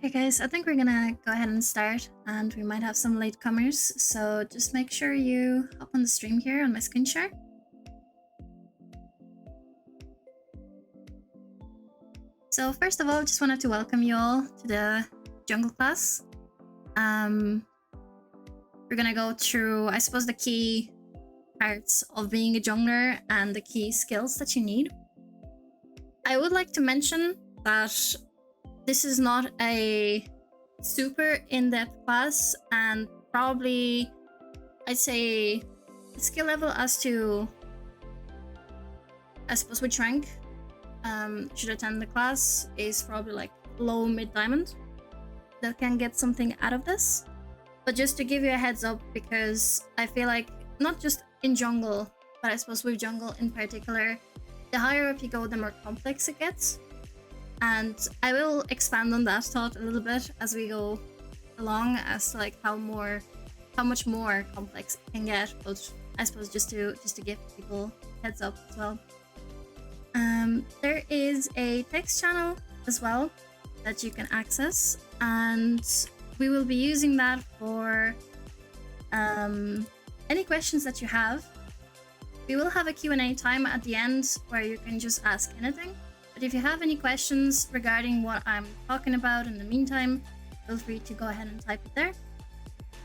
Okay guys, I think we're gonna go ahead and start, and we might have some latecomers, so just make sure you hop on the stream here on my screen share. So first of all, just wanted to welcome you all to the jungle class. We're gonna go through, I suppose, the key parts of being a jungler and the key skills that you need. I would like to mention that this is not a super in-depth class, and probably I'd say the skill level as to, I suppose, which rank should attend the class is probably like low mid diamond that can get something out of this. But just to give you a heads up, because I feel like not just in jungle, but I suppose with jungle in particular, the higher up you go, the more complex it gets. And I will expand on that thought a little bit as we go along, as to like how much more complex it can get. But I suppose just to give people heads up as well. There is a text channel as well that you can access, and we will be using that for any questions that you have. We will have a Q&A time at the end where you can just ask anything. But if you have any questions regarding what I'm talking about in the meantime, feel free to go ahead and type it there.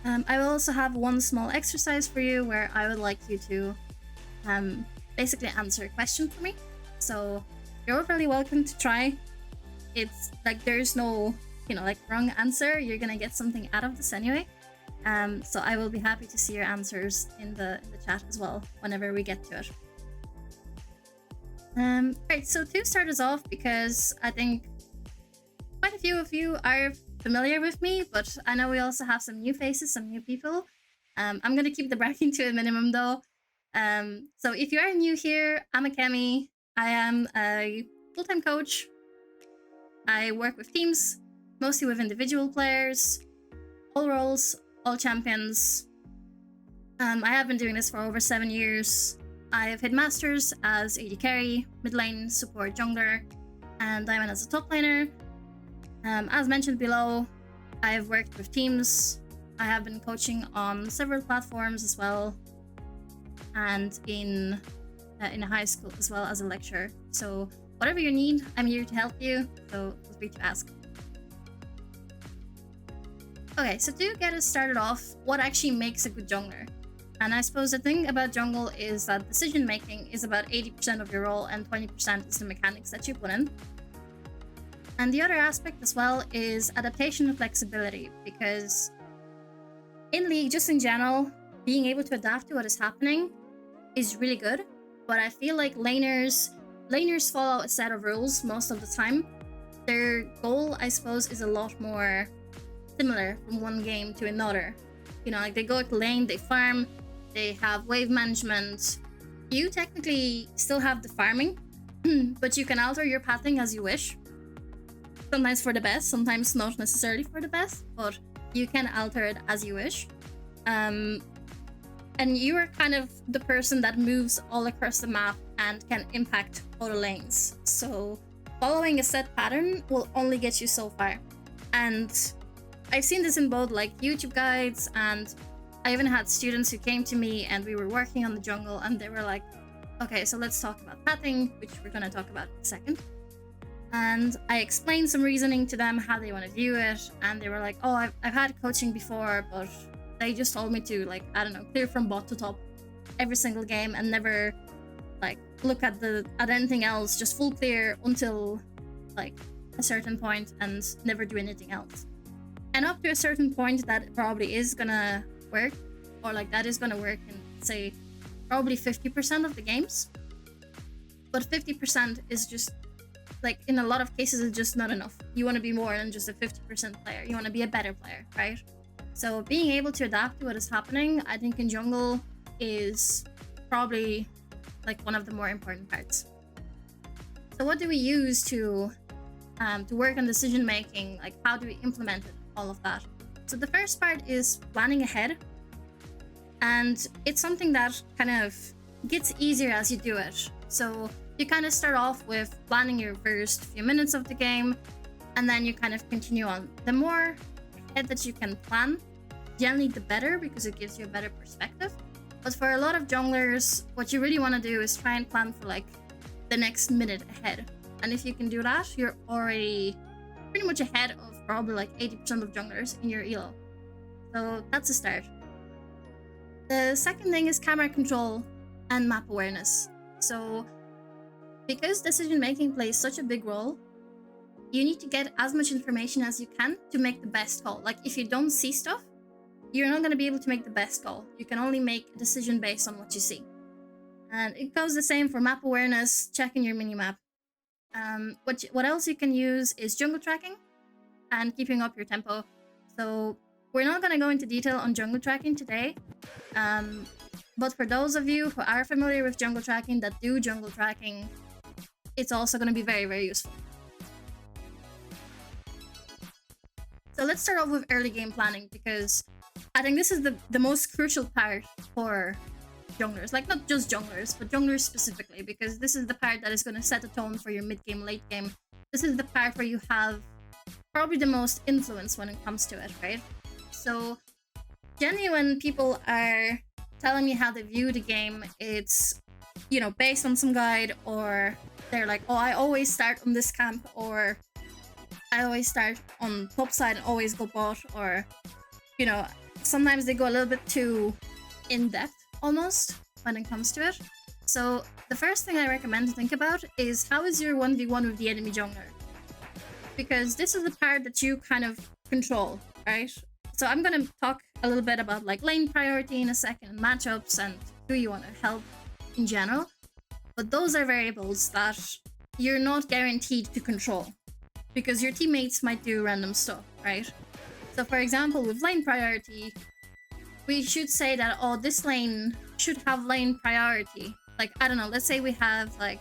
I will also have one small exercise for you where I would like you to basically answer a question for me. So you're really welcome to try. It's like there's no, like wrong answer. You're gonna get something out of this anyway. So I will be happy to see your answers in the chat as well whenever we get to it. Right, so to start us off, because I think quite a few of you are familiar with me, but I know we also have some new faces, some new people. I'm gonna keep the bragging to a minimum though. So if you are new here, I'm a Kemi. I am a full-time coach. I work with teams, mostly with individual players, all roles, all champions. I have been doing this for over 7 years. I have hit masters as AD carry, mid lane, support, jungler, and diamond as a top laner. As mentioned below, I have worked with teams. I have been coaching on several platforms as well, and in high school as well as a lecturer. So whatever you need, I'm here to help you, so feel free to ask. Okay, so to get us started off, what actually makes a good jungler? And I suppose the thing about jungle is that decision making is about 80% of your role and 20% is the mechanics that you put in. And the other aspect as well is adaptation and flexibility, because in League, just in general, being able to adapt to what is happening is really good. But I feel like laners follow a set of rules most of the time. Their goal, I suppose, is a lot more similar from one game to another. Like they go to lane, they farm, they have wave management. You technically still have the farming, but you can alter your pathing as you wish. Sometimes for the best, sometimes not necessarily for the best, but you can alter it as you wish. And you are kind of the person that moves all across the map and can impact other lanes. So following a set pattern will only get you so far. And I've seen this in both like YouTube guides, and I even had students who came to me and we were working on the jungle and they were like, okay, so let's talk about pathing, which we're going to talk about in a second. And I explained some reasoning to them, how they want to view it, and they were like, oh, I've had coaching before, but they just told me to, like, I don't know, clear from bot to top every single game and never like look at anything else, just full clear until like a certain point and never do anything else. And up to a certain point, that probably is gonna work, or like that is gonna work in, say, probably 50% of the games. But 50% is just, like, in a lot of cases, it's just not enough. You want to be more than just a 50% player. You want to be a better player, right? So being able to adapt to what is happening, I think in jungle is probably like one of the more important parts. So what do we use to work on decision making? Like, how do we implement it? All of that. So the first part is planning ahead, and it's something that kind of gets easier as you do it. So you kind of start off with planning your first few minutes of the game, and then you kind of continue on. The more ahead that you can plan, generally the better, because it gives you a better perspective. But for a lot of junglers, what you really want to do is try and plan for like the next minute ahead. And if you can do that, you're already pretty much ahead of probably like 80% of junglers in your elo. So that's a start. The second thing is camera control and map awareness. So because decision making plays such a big role, you need to get as much information as you can to make the best call. Like if you don't see stuff, you're not going to be able to make the best call. You can only make a decision based on what you see. And it goes the same for map awareness, checking your minimap. What else you can use is jungle tracking and keeping up your tempo. So we're not going to go into detail on jungle tracking today. But for those of you who are familiar with jungle tracking, that do jungle tracking, it's also going to be very, very useful. So let's start off with early game planning, because I think this is the most crucial part for junglers. Like, not just junglers, but junglers specifically, because this is the part that is going to set the tone for your mid-game, late game. This is the part where you have probably the most influence when it comes to it, right? So generally when people are telling me how they view the game, it's, you know, based on some guide, or they're like, oh, I always start on this camp, or I always start on top side and always go bot, or, you know, sometimes they go a little bit too in-depth almost when it comes to it. So the first thing I recommend to think about is, how is your 1v1 with the enemy jungler? Because this is the part that you kind of control, right? So I'm going to talk a little bit about like lane priority in a second, and matchups, and who you want to help in general. But those are variables that you're not guaranteed to control, because your teammates might do random stuff, right? So for example, with lane priority, we should say that, oh, this lane should have lane priority. Like, I don't know, let's say we have like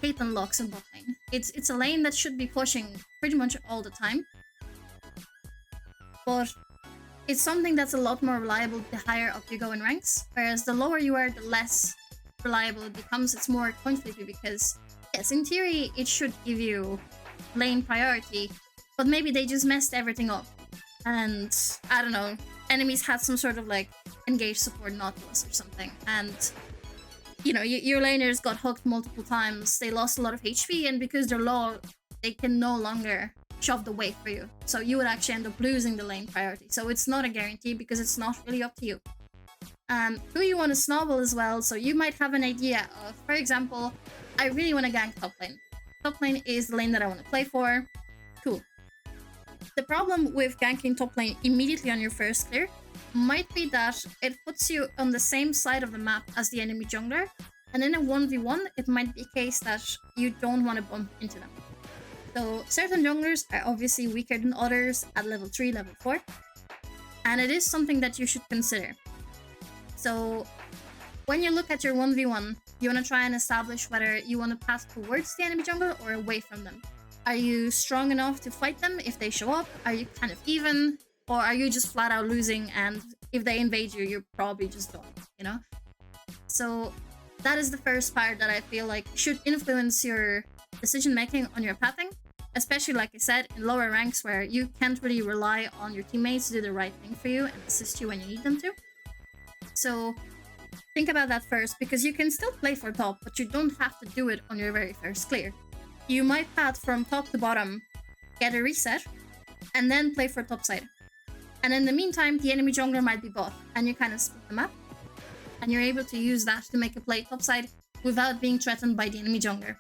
Caitlyn Lux in bot lane. It's a lane that should be pushing pretty much all the time. But it's something that's a lot more reliable the higher up you go in ranks. Whereas the lower you are, the less reliable it becomes. It's more coin flippy, because yes, in theory, it should give you lane priority, but maybe they just messed everything up. And I don't know, enemies had some sort of like engage support Nautilus or something, and you know, your laners got hooked multiple times, they lost a lot of HP, and because they're low, they can no longer shove the wave for you. So you would actually end up losing the lane priority. So it's not a guarantee, because it's not really up to you. Who you want to snowball as well. So you might have an idea of, for example, I really want to gank top lane. Top lane is the lane that I want to play for. Cool. The problem with ganking top lane immediately on your first clear might be that it puts you on the same side of the map as the enemy jungler, and in a 1v1 it might be a case that you don't want to bump into them. So certain junglers are obviously weaker than others at level 3, level 4, and it is something that you should consider. So when you look at your 1v1, you want to try and establish whether you want to pass towards the enemy jungle or away from them. Are you strong enough to fight them if they show up? Are you kind of even? Or are you just flat out losing, and if they invade you, you're probably just done, you know? So that is the first part that I feel like should influence your decision making on your pathing, especially, like I said, in lower ranks where you can't really rely on your teammates to do the right thing for you and assist you when you need them to. So think about that first, because you can still play for top, but you don't have to do it on your very first clear. You might path from top to bottom, get a reset, and then play for top side. And in the meantime, the enemy jungler might be bot, and you kind of split them up, and you're able to use that to make a play topside without being threatened by the enemy jungler.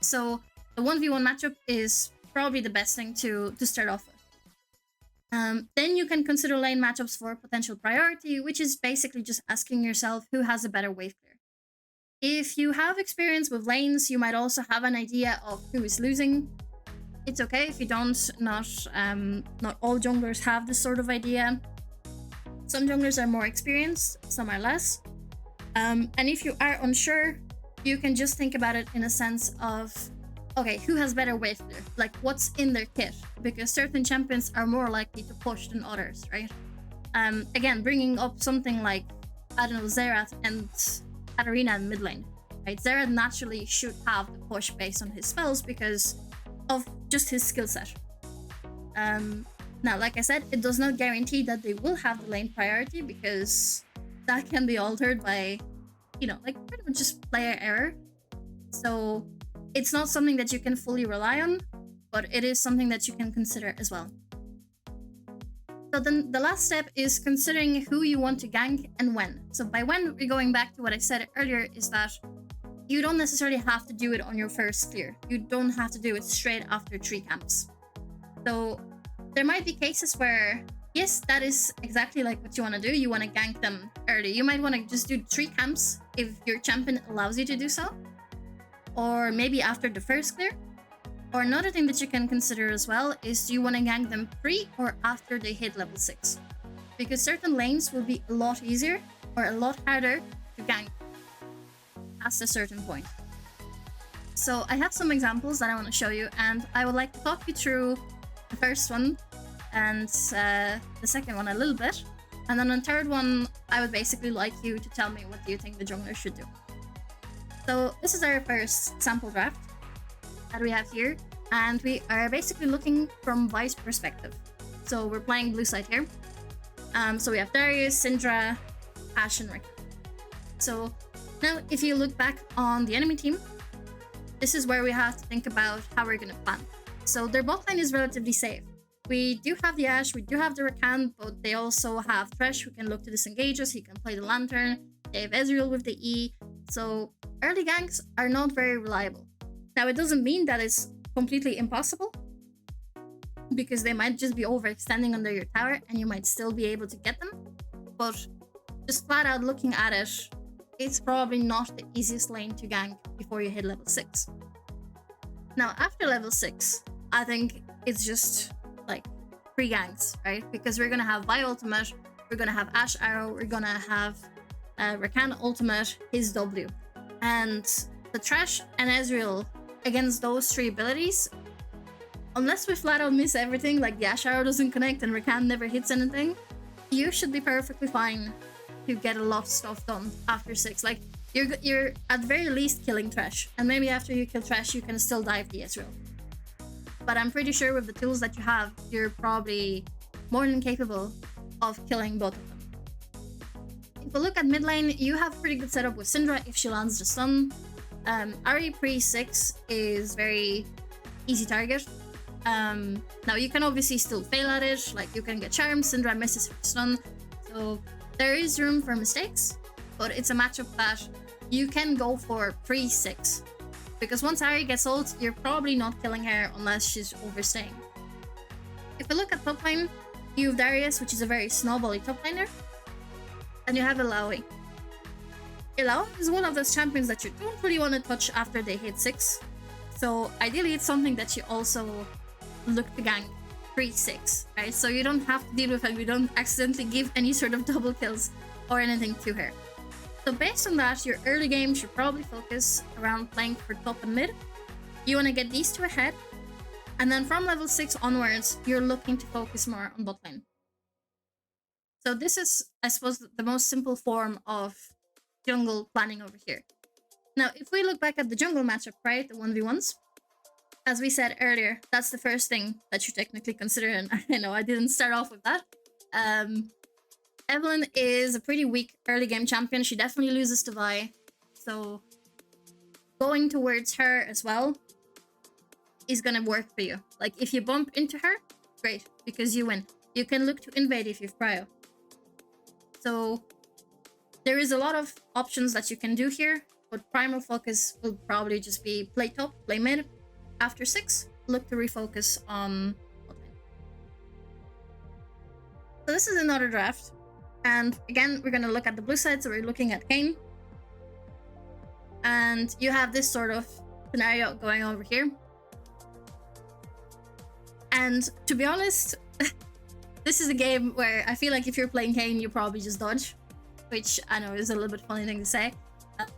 So the 1v1 matchup is probably the best thing to start off with. Then you can consider lane matchups for potential priority, which is basically just asking yourself who has a better wave clear. If you have experience with lanes, you might also have an idea of who is losing. It's okay if you don't. Not all junglers have this sort of idea. Some junglers are more experienced, some are less. And if you are unsure, you can just think about it in a sense of, okay, who has better wave clear? Like, what's in their kit? Because certain champions are more likely to push than others, right? Again, bringing up something like, I don't know, Xerath and Katarina in mid lane, right? Xerath naturally should have the push based on his spells, because of just his skill set. Now, like I said, it does not guarantee that they will have the lane priority because that can be altered by, like pretty much just player error. So it's not something that you can fully rely on, but it is something that you can consider as well. So then the last step is considering who you want to gank and when. So by when, we're going back to what I said earlier, is that you don't necessarily have to do it on your first clear. You don't have to do it straight after 3 camps. So there might be cases where, yes, that is exactly like what you want to do. You want to gank them early. You might want to just do 3 camps if your champion allows you to do so. Or maybe after the first clear. Or another thing that you can consider as well is, do you want to gank them pre or after they hit level 6? Because certain lanes will be a lot easier or a lot harder to gank past a certain point. So I have some examples that I want to show you, and I would like to talk you through the first one and the second one a little bit. And then on the third one, I would basically like you to tell me what do you think the jungler should do. So this is our first sample draft that we have here, and we are basically looking from Vi's perspective. So we're playing blue side here. So we have Darius, Syndra, Ashe, and Rick. So now if you look back on the enemy team, this is where we have to think about how we're going to plan. So their bot lane is relatively safe. We do have the Ashe, we do have the Rakan, but they also have Thresh who can look to disengage us, he can play the Lantern, they have Ezreal with the E, so early ganks are not very reliable. Now, it doesn't mean that it's completely impossible, because they might just be overextending under your tower and you might still be able to get them, but just flat out looking at it, it's probably not the easiest lane to gank before you hit level 6. Now, after level 6, I think it's just like free ganks, right? Because we're gonna have Vi ultimate, we're gonna have Ashe arrow, we're gonna have Rakan ultimate, his W. And the Thresh and Ezreal against those 3 abilities, unless we flat out miss everything, like the Ashe arrow doesn't connect and Rakan never hits anything, you should be perfectly fine to get a lot of stuff done after 6. Like, you're at very least killing Thresh, and maybe after you kill Thresh, you can still dive the Ezreal. But I'm pretty sure with the tools that you have, you're probably more than capable of killing both of them. If we look at mid lane, you have a pretty good setup with Syndra if she lands the stun. Ahri pre-6 is very easy target. Now you can obviously still fail at it, like you can get charmed, Syndra misses her stun, so there is room for mistakes, but it's a matchup that you can go for pre-6. Because once Ahri gets ult, you're probably not killing her unless she's overstaying. If we look at top lane, you have Darius, which is a very snowbally top laner, and you have Illaoi. Illaoi is one of those champions that you don't really want to touch after they hit 6, so ideally it's something that you also look to gank pre-6, right? So you don't have to deal with it, you don't accidentally give any sort of double kills or anything to her. So based on that, your early game should probably focus around playing for top and mid. You want to get these 2 ahead, and then from level 6 onwards, you're looking to focus more on bot lane. So this is, I suppose, the most simple form of jungle planning over here. Now, if we look back at the jungle matchup, right, the 1v1s, as we said earlier, that's the first thing that you technically consider, and I know I didn't start off with that. Evelynn is a pretty weak early game champion. She definitely loses to Vi. So going towards her as well is gonna work for you. Like, if you bump into her, great, because you win. You can look to invade if you've prio. So there is a lot of options that you can do here, but primal focus will probably just be play top, play mid. After 6, look to refocus on bot lane. So this is another draft. And again, we're going to look at the blue side, so we're looking at Kayn. And you have this sort of scenario going over here. And to be honest, this is a game where I feel like if you're playing Kayn, you probably just dodge, which I know is a little bit funny thing to say.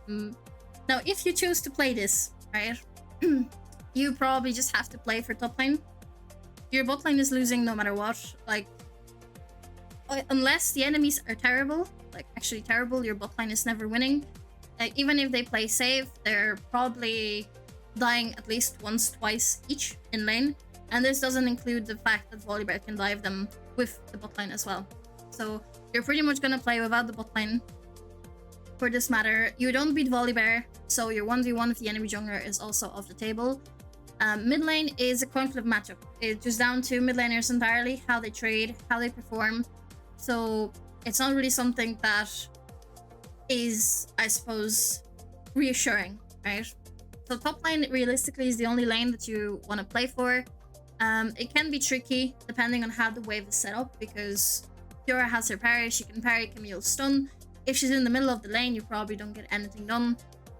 Now, if you choose to play this, right, you probably just have to play for top lane. Your bot lane is losing no matter what. Like, unless the enemies are terrible, like actually terrible, your bot lane is never winning. Even if they play safe, they're probably dying at least once, twice each in lane. And this doesn't include the fact that Volibear can dive them with the bot lane as well. So you're pretty much gonna play without the bot lane for this matter. You don't beat Volibear, so your 1v1 with the enemy jungler is also off the table. Mid lane is a coin flip matchup. It's just down to mid laners entirely, how they trade, how they perform. So it's not really something that is, I suppose, reassuring, right? So top lane realistically is the only lane that you want to play for. It can be tricky depending on how the wave is set up, because Fiora has her parry, she can parry Camille's stun. If she's in the middle of the lane, you probably don't get anything done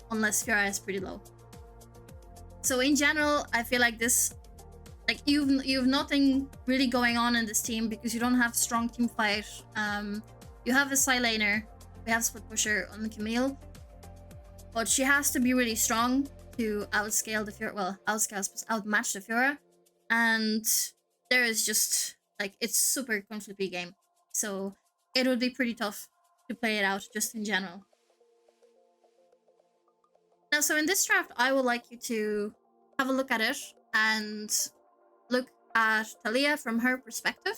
unless Fiora is pretty low. So in general, I feel like this, like you've nothing really going on in this team because you don't have strong team fight. You have a side laner, we have split pusher on Camille, but she has to be really strong to outscale the Fiora. Well, outmatch the Fiora, and there is just like it's super conflicty game, so it would be pretty tough to play it out just in general. Now, so in this draft, I would like you to have a look at it and look at Talia from her perspective.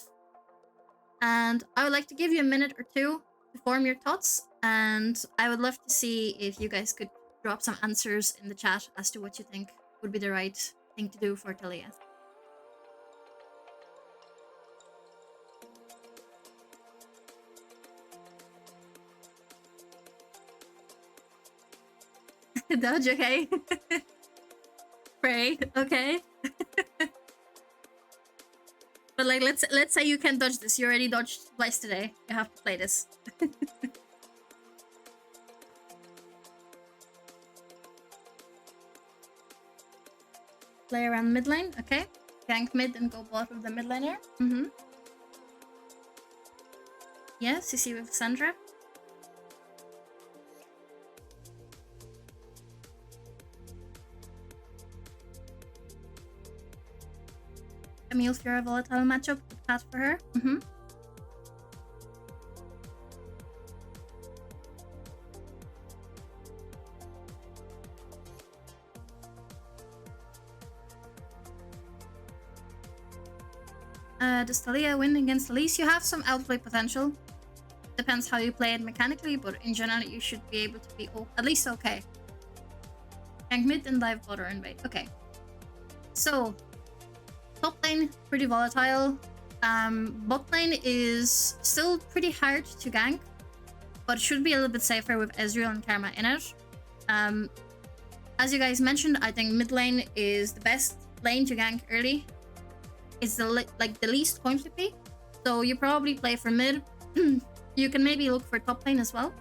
And I would like to give you a minute or two to form your thoughts. And I would love to see if you guys could drop some answers in the chat as to what you think would be the right thing to do for Talia. Dodge, okay. Pray, okay. But like, let's say you can dodge this. You already dodged twice today. You have to play this. Play around mid lane, okay. Gank mid and go bot with the mid laner. Yeah, CC with Sandra. Camille Fiora volatile matchup, good path for her. Does Talia win against Elise? You have some outplay potential. Depends how you play it mechanically, but in general you should be able to be at least okay. Gank mid and dive bot or invade. Okay. So top lane, pretty volatile. Bot lane is still pretty hard to gank, but should be a little bit safer with Ezreal and Karma in it. As you guys mentioned, I think mid lane is the best lane to gank early. It's the least coin flippy, so you probably play for mid. You can maybe look for top lane as well.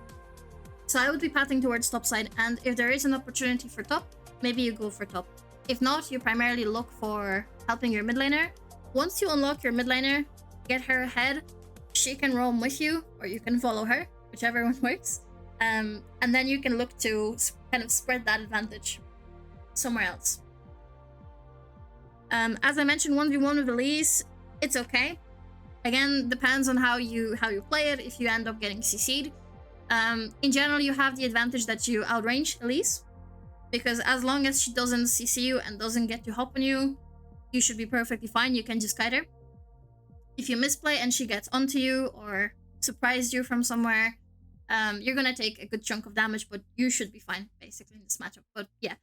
So I would be pathing towards top side, and if there is an opportunity for top, maybe you go for top. If not, you primarily look for helping your mid laner. Once you unlock your mid laner, get her ahead, she can roam with you, or you can follow her, whichever one works. And then you can look to kind of spread that advantage somewhere else. As I mentioned, 1v1 with Elise, it's okay. Again, depends on how you play it, if you end up getting CC'd. In general, you have the advantage that you outrange Elise, because as long as she doesn't CC you and doesn't get to hop on you, you should be perfectly fine. You can just kite her. If you misplay and she gets onto you or surprised you from somewhere, you're gonna take a good chunk of damage, but you should be fine, basically, in this matchup. But yeah,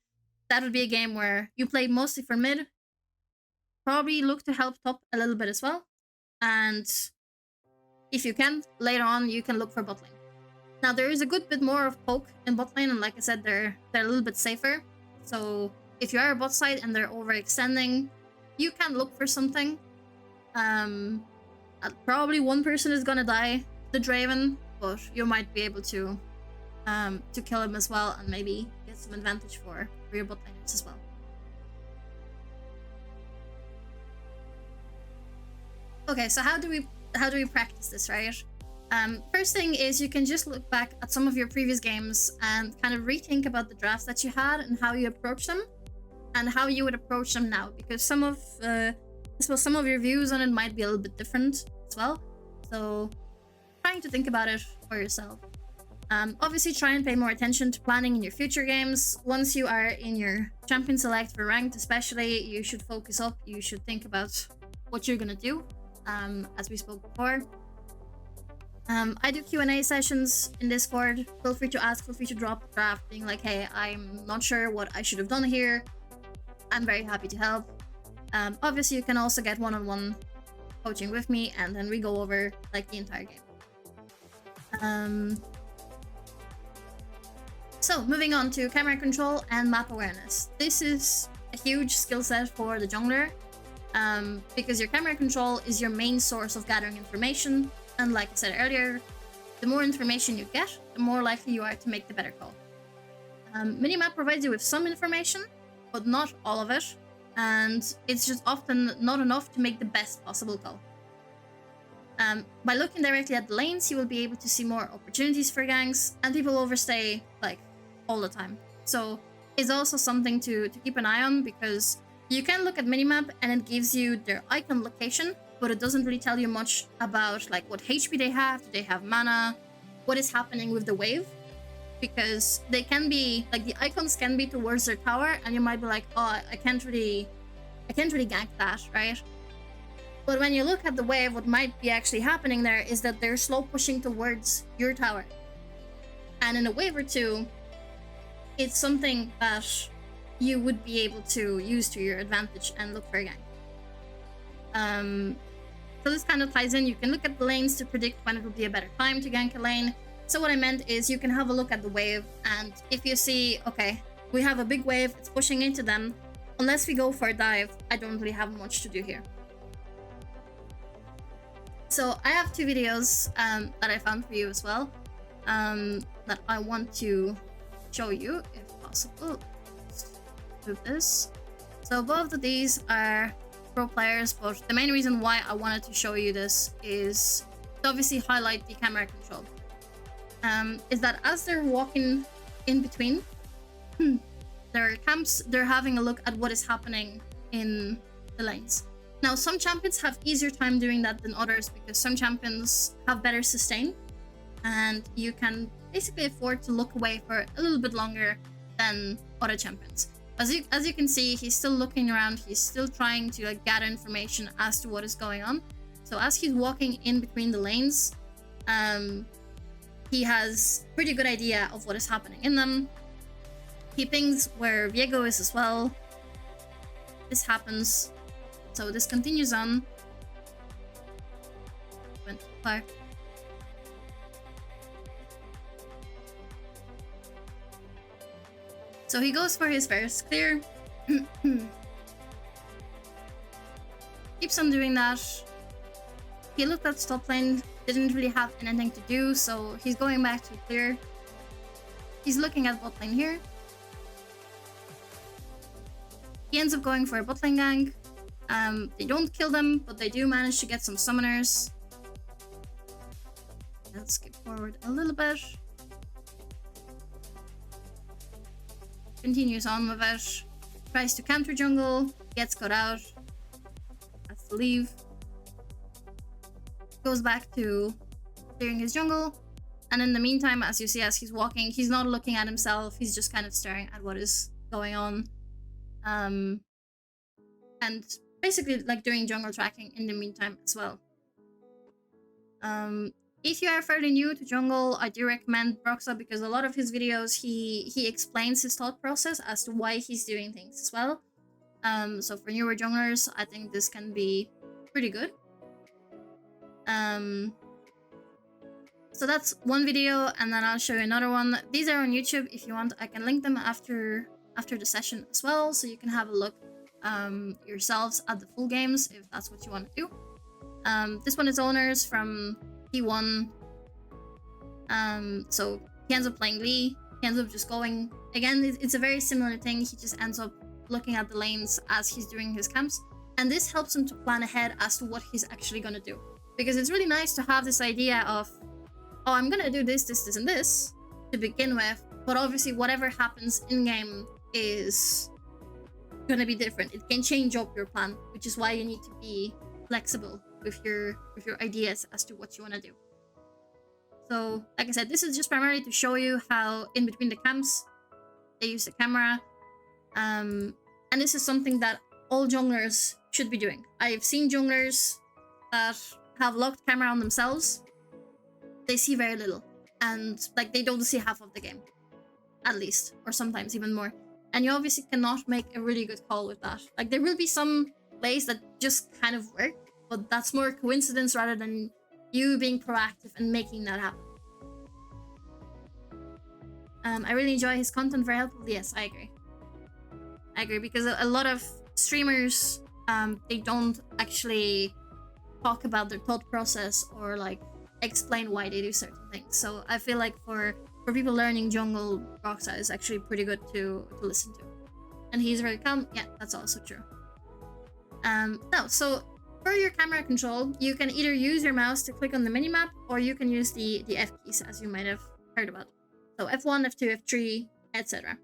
that would be a game where you play mostly for mid, probably look to help top a little bit as well, and if you can, later on, you can look for bot lane. Now, there is a good bit more of poke in bot lane, and like I said, they're a little bit safer. So if you are a bot side and they're overextending, you can look for something. Probably one person is gonna die, the Draven, but you might be able to kill him as well, and maybe get some advantage for your bot laners as well. Okay, so how do we practice this, right? First thing is you can just look back at some of your previous games and kind of rethink about the drafts that you had and how you approach them, and how you would approach them now, because some of I suppose some of your views on it might be a little bit different as well. So trying to think about it for yourself. Obviously, try and pay more attention to planning in your future games. Once you are in your champion select for ranked especially, you should focus up. You should think about what you're gonna do, as we spoke before. I do Q&A sessions in Discord. Feel free to ask, feel free to drop a draft, being like, hey, I'm not sure what I should have done here. I'm very happy to help. Obviously, you can also get one-on-one coaching with me, and then we go over like the entire game. So, moving on to camera control and map awareness. This is a huge skill set for the jungler, because your camera control is your main source of gathering information, and like I said earlier, the more information you get, the more likely you are to make the better call. Minimap provides you with some information, but not all of it, and it's just often not enough to make the best possible call. By looking directly at the lanes, you will be able to see more opportunities for ganks, and people overstay like all the time. So it's also something to keep an eye on, because you can look at minimap and it gives you their icon location, but it doesn't really tell you much about like what HP they have, do they have mana, what is happening with the wave, because they can be like the icons can be towards their tower, and you might be like, oh, I can't really gank that, right? But when you look at the wave, what might be actually happening there is that they're slow pushing towards your tower. And in a wave or two, it's something that you would be able to use to your advantage and look for a gank. So this kind of ties in. You can look at the lanes to predict when it will be a better time to gank a lane. So what I meant is you can have a look at the wave, and if you see, okay, we have a big wave, it's pushing into them, unless we go for a dive, I don't really have much to do here. So I have two videos that I found for you as well, that I want to show you if possible. Let's move this. So both of these are pro players, but the main reason why I wanted to show you this is to obviously highlight the camera control. Is that as they're walking in between their camps, they're having a look at what is happening in the lanes. Now, some champions have easier time doing that than others, because some champions have better sustain, and you can basically afford to look away for a little bit longer than other champions. As you can see, he's still looking around, he's still trying to like gather information as to what is going on. So as he's walking in between the lanes, he has a pretty good idea of what is happening in them. He pings where Viego is as well. This happens. So this continues on. Went too far. So he goes for his first clear. Keeps on doing that. He looked at top lane, didn't really have anything to do, so he's going back to clear. He's looking at bot lane here. He ends up going for a bot lane gank. They don't kill them, but they do manage to get some summoners. Let's skip forward a little bit. Continues on with it. Tries to counter jungle, gets cut out. Has to leave. Goes back to clearing his jungle. And in the meantime, as you see, as he's walking, he's not looking at himself. He's just kind of staring at what is going on. And basically like doing jungle tracking in the meantime as well. If you are fairly new to jungle, I do recommend Broxa, because a lot of his videos he explains his thought process as to why he's doing things as well. So for newer junglers, I think this can be pretty good. So that's one video, and then I'll show you another one. These are on YouTube. If you want, I can link them after the session as well, so you can have a look yourselves at the full games if that's what you want to do. This one is owners from P1. So he ends up playing Lee. He ends up just going again. It's a very similar thing. He just ends up looking at the lanes as he's doing his camps, and this helps him to plan ahead as to what he's actually gonna do, because it's really nice to have this idea of, oh, I'm gonna do this, this, and this to begin with, but obviously whatever happens in game is gonna be different. It can change up your plan, which is why you need to be flexible with your ideas as to what you want to do. So, like I said, this is just primarily to show you how in between the camps, they use the camera. And this is something that all junglers should be doing. I've seen junglers that have locked camera on themselves. They see very little. And like they don't see half of the game. At least. Or sometimes even more. And you obviously cannot make a really good call with that. Like there will be some plays that just kind of work. But that's more coincidence rather than you being proactive and making that happen. I really enjoy his content, very helpful. Yes, I agree because a lot of streamers, they don't actually talk about their thought process or like explain why they do certain things. So I feel like for people learning jungle, Roxa is actually pretty good to listen to. And he's very calm. Yeah, that's also true. No, so for your camera control, you can either use your mouse to click on the minimap, or you can use the F keys, as you might have heard about. So F1, F2, F3, etc.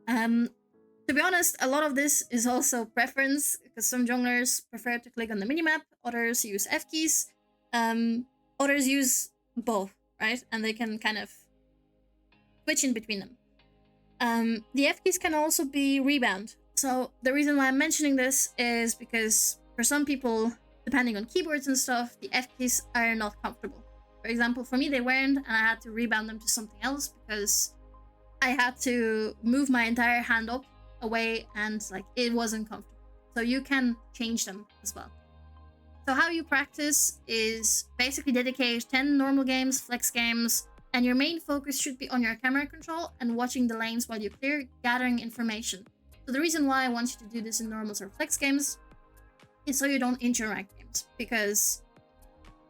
To be honest, a lot of this is also preference, because some junglers prefer to click on the minimap, others use F keys, others use both, right? And they can kind of switch in between them. The F keys can also be rebound. So the reason why I'm mentioning this is because for some people, depending on keyboards and stuff, the F keys are not comfortable. For example, for me, they weren't, and I had to rebound them to something else because I had to move my entire hand up away and like it wasn't comfortable. So you can change them as well. So how you practice is basically dedicate 10 normal games, flex games, and your main focus should be on your camera control and watching the lanes while you clear, gathering information. So the reason why I want you to do this in normals or flex games is so you don't injure ranked games, because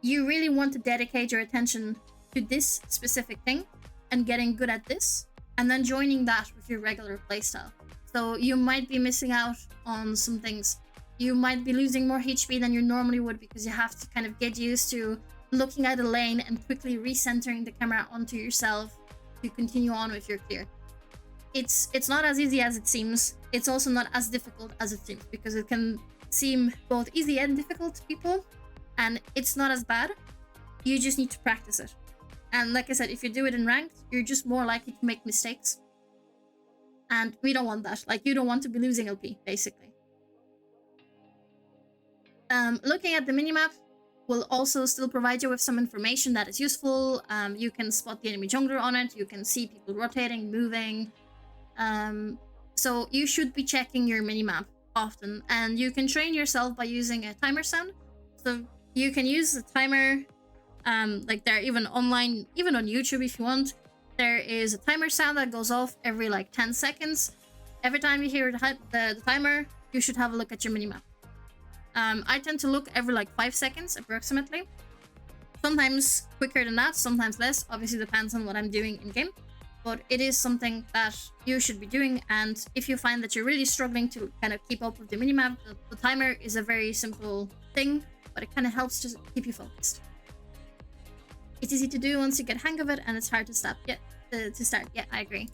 you really want to dedicate your attention to this specific thing and getting good at this, and then joining that with your regular playstyle. So you might be missing out on some things. You might be losing more HP than you normally would because you have to kind of get used to looking at a lane and quickly recentering the camera onto yourself to continue on with your clear. It's not as easy as it seems. It's also not as difficult as it seems, because it can seem both easy and difficult to people, and it's not as bad. You just need to practice it. And like I said, if you do it in ranked, you're just more likely to make mistakes. And we don't want that. Like, you don't want to be losing LP, basically. Looking at the minimap will also still provide you with some information that is useful. You can spot the enemy jungler on it. You can see people rotating, moving. So you should be checking your minimap often. And you can train yourself by using a timer sound. So you can use the timer, like they're even online, even on YouTube if you want. There is a timer sound that goes off every like 10 seconds. Every time you hear the timer, you should have a look at your minimap. I tend to look every like 5 seconds approximately. Sometimes quicker than that, sometimes less. Obviously depends on what I'm doing in game. But it is something that you should be doing. And if you find that you're really struggling to kind of keep up with the minimap, the timer is a very simple thing, but it kind of helps to keep you focused. It's easy to do once you get hang of it, and it's hard to start. Yeah, I agree.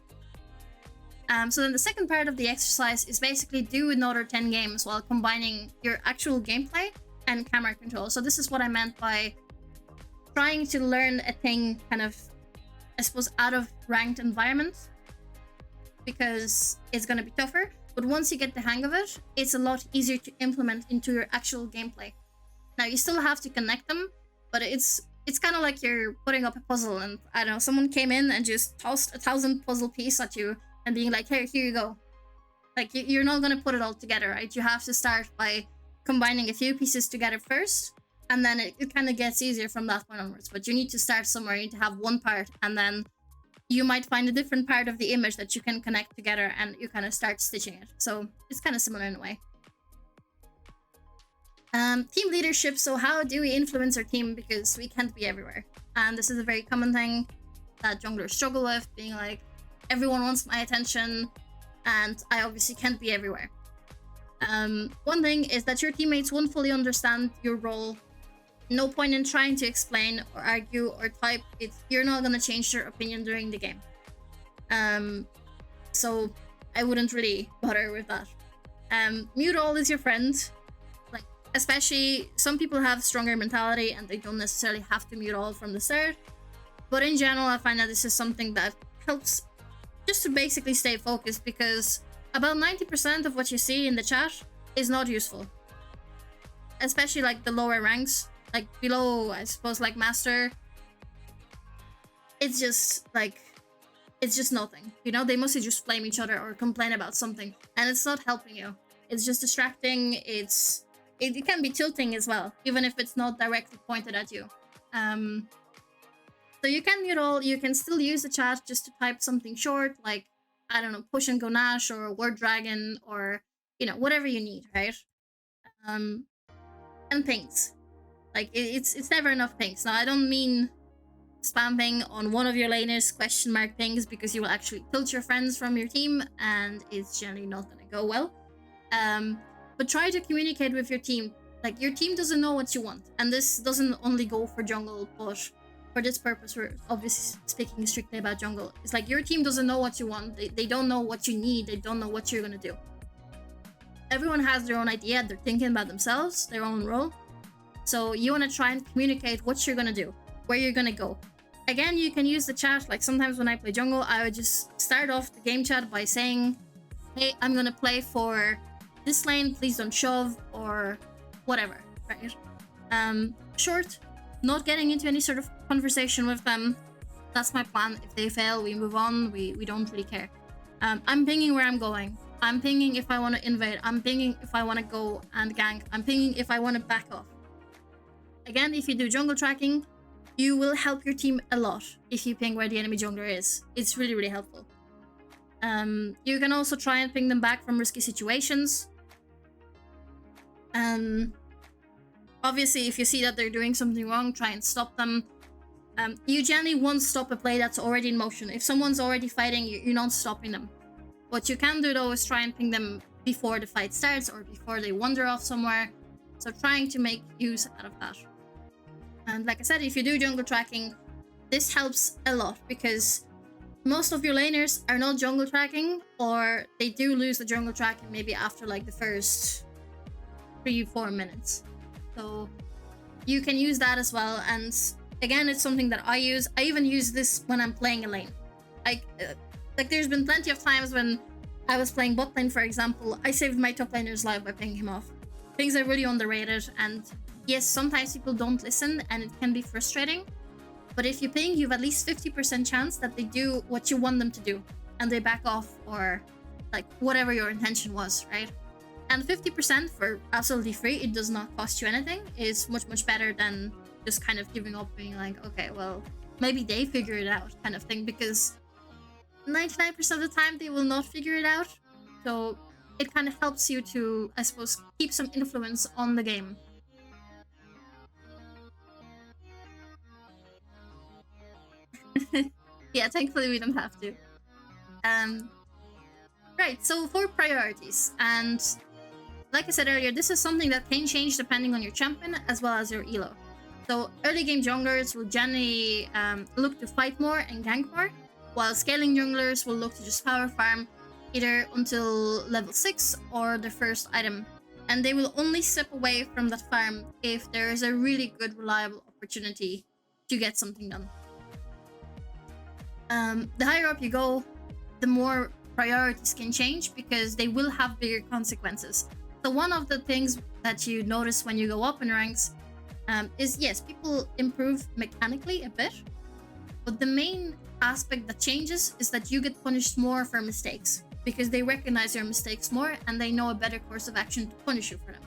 So then the second part of the exercise is basically do another 10 games while combining your actual gameplay and camera control. So this is what I meant by trying to learn a thing kind of, I suppose, out of ranked environments, because it's going to be tougher. But once you get the hang of it, it's a lot easier to implement into your actual gameplay. Now, you still have to connect them, but it's kind of like you're putting up a puzzle and, I don't know, someone came in and just tossed 1,000 puzzle pieces at you and being like, here you go. Like, you're not going to put it all together, right? You have to start by combining a few pieces together first, and then it kind of gets easier from that point onwards. But you need to start somewhere. You need to have one part, and then you might find a different part of the image that you can connect together, and you kind of start stitching it. So it's kind of similar in a way. Team leadership. So how do we influence our team? Because we can't be everywhere. And this is a very common thing that junglers struggle with, being like, everyone wants my attention, and I obviously can't be everywhere. One thing is that your teammates won't fully understand your role. No point in trying to explain or argue or type. You're not going to change their opinion during the game. So I wouldn't really bother with that. Mute all is your friend. Like, especially some people have stronger mentality and they don't necessarily have to mute all from the start. But in general, I find that this is something that helps just to basically stay focused, because about 90% of what you see in the chat is not useful. Especially like the lower ranks, like below, I suppose, like master. It's just like, it's just nothing. You know, they mostly just blame each other or complain about something, and it's not helping you. It's just distracting. It can be tilting as well, even if it's not directly pointed at you. So you can mute all. You can still use the chat just to type something short, like, I don't know, push and go Nash or word dragon, or whatever you need, right? And pings. Like it's never enough pings. Now I don't mean spamming on one of your laners question mark pings, because you will actually tilt your friends from your team, and it's generally not gonna go well. But try to communicate with your team. Like, your team doesn't know what you want, and this doesn't only go for jungle, but for this purpose, we're obviously speaking strictly about jungle. It's like your team doesn't know what you want. They don't know what you need. They don't know what you're gonna do. Everyone has their own idea. They're thinking about themselves, their own role. So you want to try and communicate what you're gonna do, where you're gonna go. Again, you can use the chat. Like, sometimes when I play jungle, I would just start off the game chat by saying, hey, I'm gonna play for this lane, please don't shove, or whatever, right? Short, not getting into any sort of conversation with them. That's my plan. If they fail, we move on. We don't really care. I'm pinging where I'm going. I'm pinging if I want to invade. I'm pinging if I want to go and gank. I'm pinging if I want to back off. Again, if you do jungle tracking, you will help your team a lot if you ping where the enemy jungler is. It's really, really helpful. You can also try and ping them back from risky situations. Obviously, if you see that they're doing something wrong, try and stop them. You generally won't stop a play that's already in motion. If someone's already fighting, you're not stopping them. What you can do, though, is try and ping them before the fight starts or before they wander off somewhere. So trying to make use out of that. And like I said, if you do jungle tracking, this helps a lot, because most of your laners are not jungle tracking, or they do lose the jungle tracking maybe after like the first 3-4 minutes. So you can use that as well. And again, it's something that I use. I even use this when I'm playing a lane. Like there's been plenty of times when I was playing bot lane, for example, I saved my top laner's life by pinging him off. Things are really underrated, and yes, sometimes people don't listen and it can be frustrating. But if you ping, you have at least 50% chance that they do what you want them to do and they back off, or like whatever your intention was, right? And 50% for absolutely free, it does not cost you anything, is much, much better than just kind of giving up, being like, okay, well, maybe they figure it out kind of thing, because 99% of the time they will not figure it out. So it kind of helps you to, I suppose, keep some influence on the game. Yeah, thankfully we don't have to. Right, so for priorities, and like I said earlier, this is something that can change depending on your champion as well as your elo. So early game junglers will generally look to fight more and gank more, while scaling junglers will look to just power farm either until level 6 or the first item. And they will only step away from that farm if there is a really good, reliable opportunity to get something done. The higher up you go, the more priorities can change, because they will have bigger consequences. So one of the things that you notice when you go up in ranks is, yes, people improve mechanically a bit, but the main aspect that changes is that you get punished more for mistakes, because they recognize your mistakes more and they know a better course of action to punish you for them.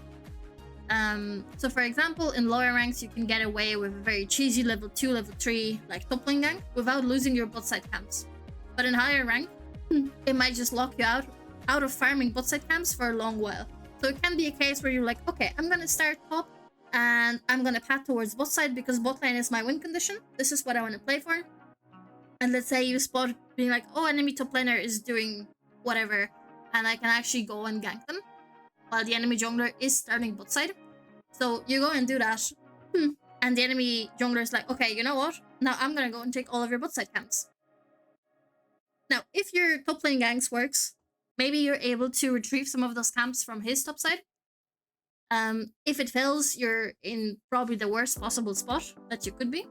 So for example, in lower ranks, you can get away with a very cheesy level 2, level 3, like top lane gank, without losing your bot side camps. But in higher rank, it might just lock you out of farming bot side camps for a long while. So it can be a case where you're like, okay, I'm gonna start top and I'm gonna path towards bot side because bot lane is my win condition. This is what I want to play for. And let's say you spot being like, oh, enemy top laner is doing whatever, and I can actually go and gank them while the enemy jungler is starting bot side. So you go and do that, and the enemy jungler is like, okay, you know what? Now I'm gonna go and take all of your bot side camps. Now, if your top lane ganks works, maybe you're able to retrieve some of those camps from his top side. If it fails, you're in probably the worst possible spot that you could be.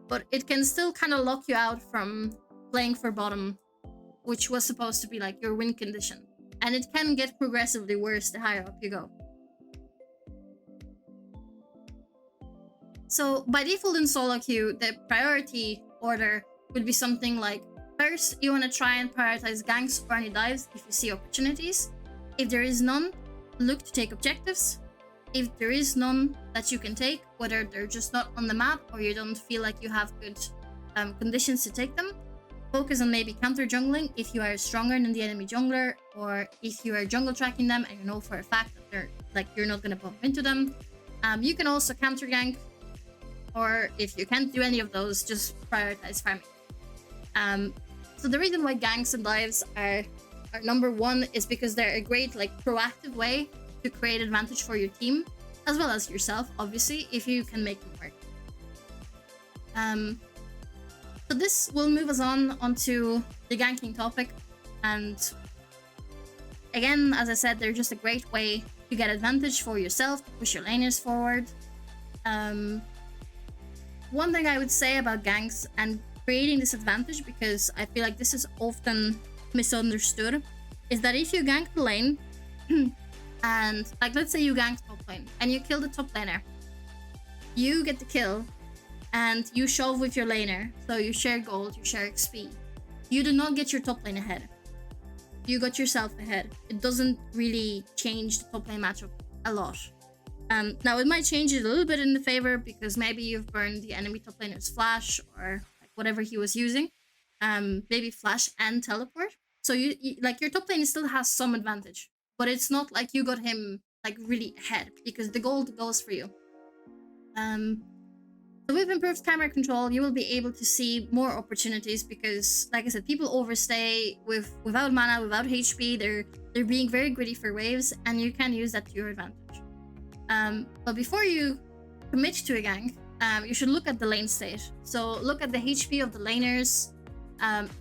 but it can still kind of lock you out from playing for bottom, which was supposed to be like your win condition. And it can get progressively worse the higher up you go. So by default in solo queue, the priority order would be something like, first, you want to try and prioritize ganks or any dives if you see opportunities. If there is none, look to take objectives. If there is none that you can take, whether they're just not on the map or you don't feel like you have good conditions to take them, focus on maybe counter jungling if you are stronger than the enemy jungler, or if you are jungle tracking them and you know for a fact that you're not going to bump into them. You can also counter gank, or if you can't do any of those, just prioritize farming. So the reason why ganks and dives are number one is because they're a great proactive way to create advantage for your team, as well as yourself, obviously, if you can make them work. So this will move us onto the ganking topic, and again, as I said, they're just a great way to get advantage for yourself, to push your laners forward. One thing I would say about ganks and creating this advantage, because I feel like this is often misunderstood, is that if you gank the lane and let's say you gank top lane and you kill the top laner, you get the kill and you shove with your laner, so you share gold, you share XP. You do not get your top lane ahead. You got yourself ahead. It doesn't really change the top lane matchup a lot. Now it might change it a little bit in the favor because maybe you've burned the enemy top laner's flash or whatever he was using, maybe flash and teleport. So you your top lane still has some advantage, but it's not like you got him really ahead because the gold goes for you. So with improved camera control, you will be able to see more opportunities because, like I said, people overstay without mana, without HP. They're being very greedy for waves, and you can use that to your advantage. But before you commit to a gank, you should look at the lane state. So look at the HP of the laners,